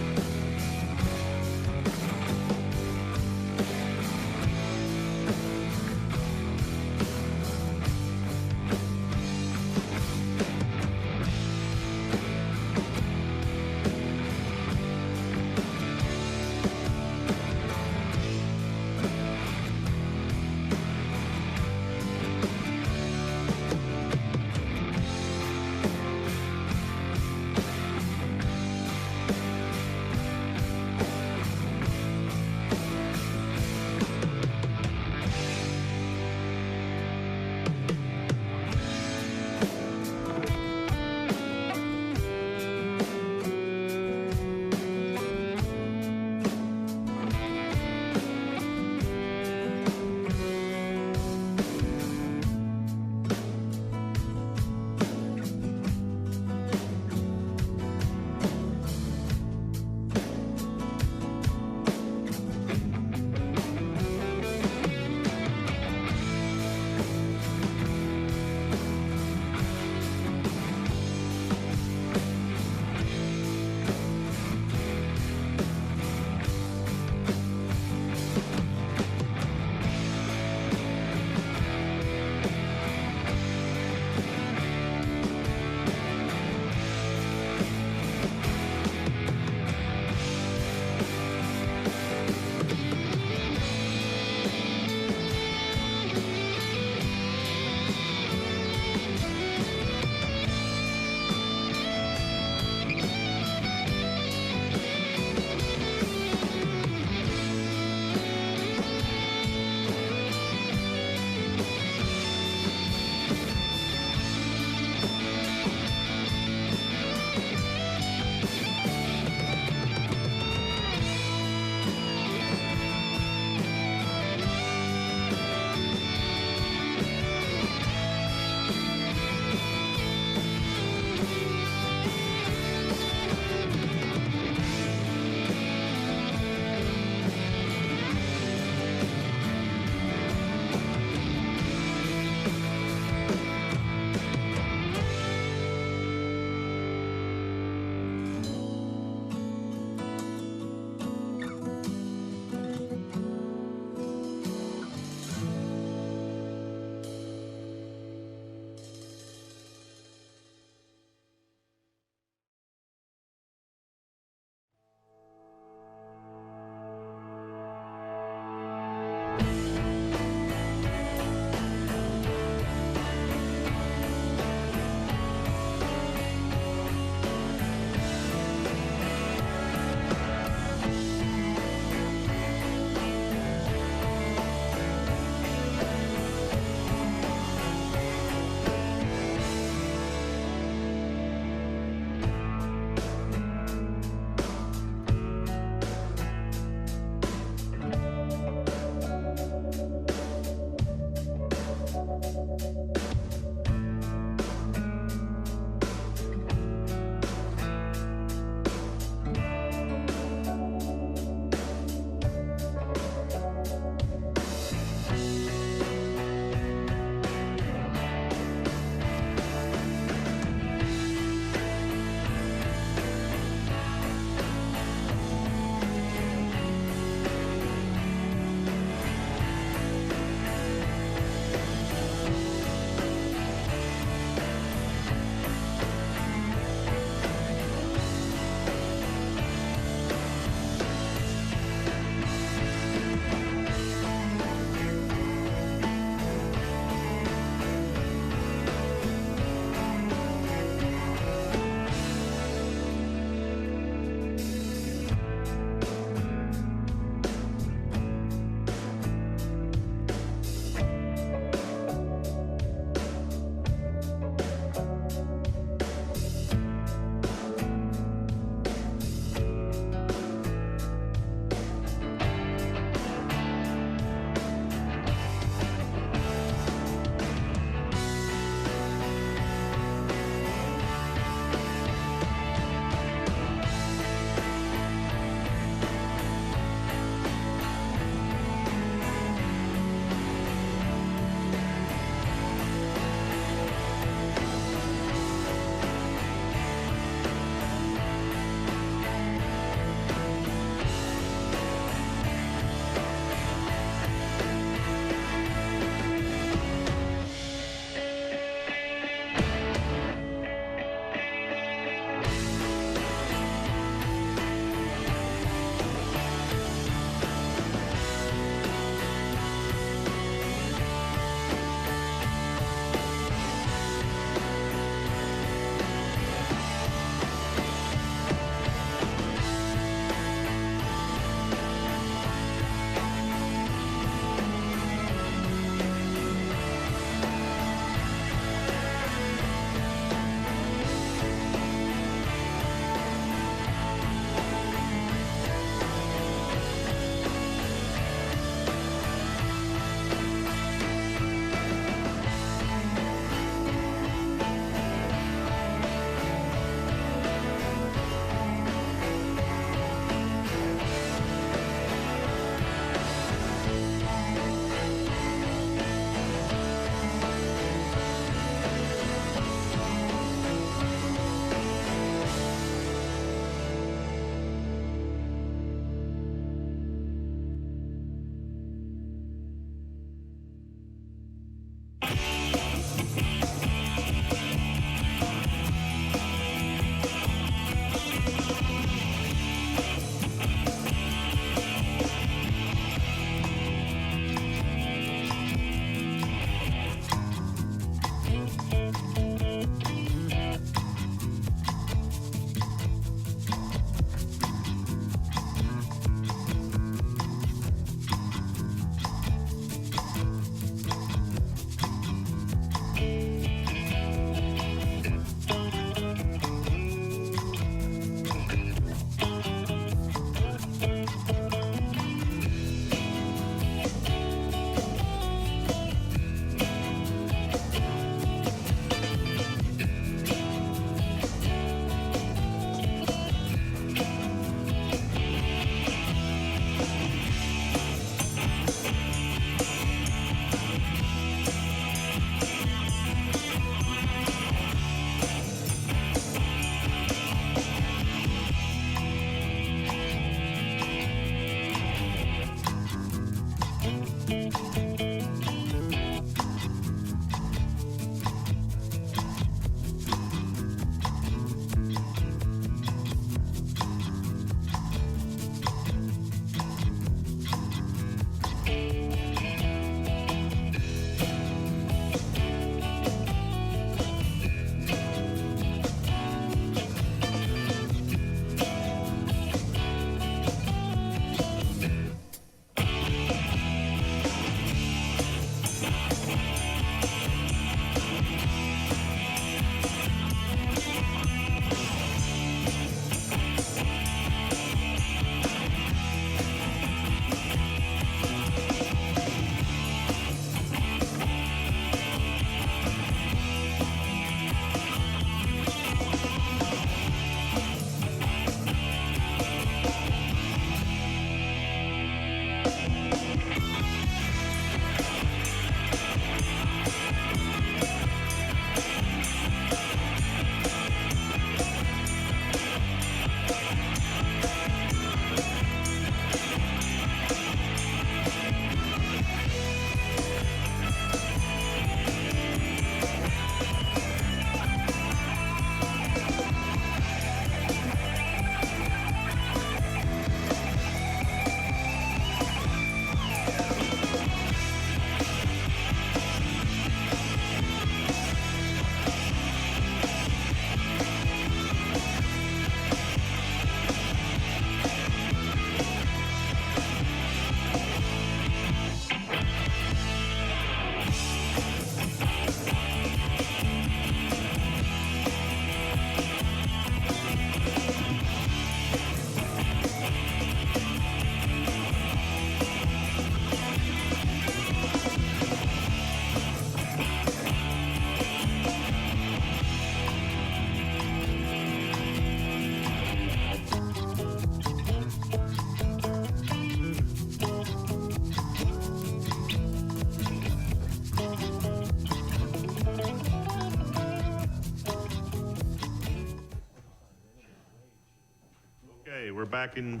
[SPEAKER 2] we're back in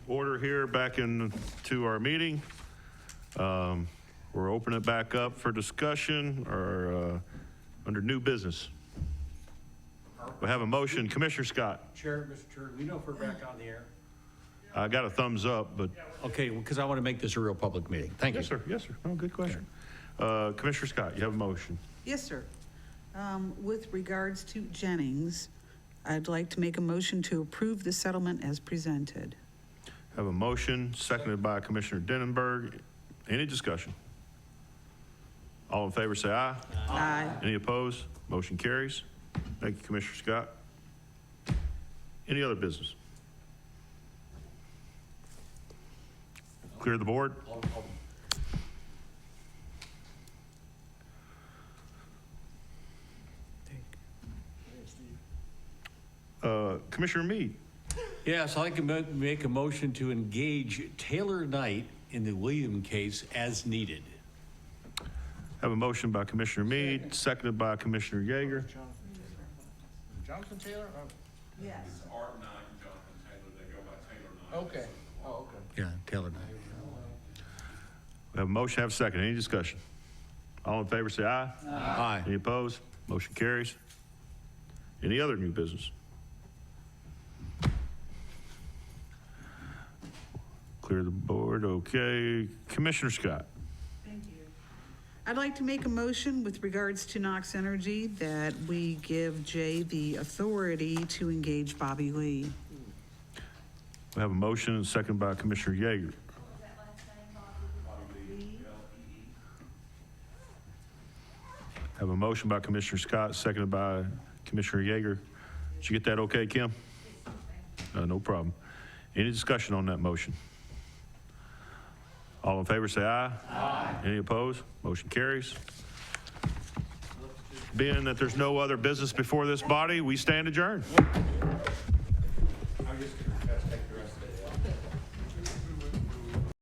[SPEAKER 2] order here, back into our meeting. We're opening it back up for discussion or under new business. We have a motion. Commissioner Scott.
[SPEAKER 3] Chair, Mr. Chair, we know if we're back on the air.
[SPEAKER 2] I got a thumbs up, but.
[SPEAKER 3] Okay, because I want to make this a real public meeting. Thank you.
[SPEAKER 2] Yes, sir. Yes, sir. Oh, good question. Commissioner Scott, you have a motion.
[SPEAKER 1] Yes, sir. With regards to Jennings, I'd like to make a motion to approve the settlement as presented.
[SPEAKER 2] Have a motion, seconded by Commissioner Denenberg. Any discussion? All in favor, say aye.
[SPEAKER 1] Aye.
[SPEAKER 2] Any opposed? Motion carries. Thank you, Commissioner Scott. Any other business? Clear the board. Commissioner Meade.
[SPEAKER 3] Yes, I'd like to make a motion to engage Taylor Knight in the William case as needed.
[SPEAKER 2] Have a motion by Commissioner Meade, seconded by Commissioner Yeager.
[SPEAKER 6] Jonathan Taylor?
[SPEAKER 1] Yes.
[SPEAKER 9] Art Knight and Jonathan Taylor, they go by Taylor Knight.
[SPEAKER 6] Okay. Oh, okay.
[SPEAKER 3] Yeah, Taylor Knight.
[SPEAKER 2] We have a motion, have a second. Any discussion? All in favor, say aye.
[SPEAKER 3] Aye.
[SPEAKER 2] Any opposed? Motion carries. Any other new business? Clear the board. Okay. Commissioner Scott.
[SPEAKER 1] Thank you. I'd like to make a motion with regards to Knox Energy that we give Jay the authority to engage Bobby Lee.
[SPEAKER 2] We have a motion and second by Commissioner Yeager. Have a motion by Commissioner Scott, seconded by Commissioner Yeager. Did you get that okay, Kim? No problem. Any discussion on that motion? All in favor, say aye. Aye. Any opposed? Motion carries. Being that there's no other business before this body, we stand adjourned.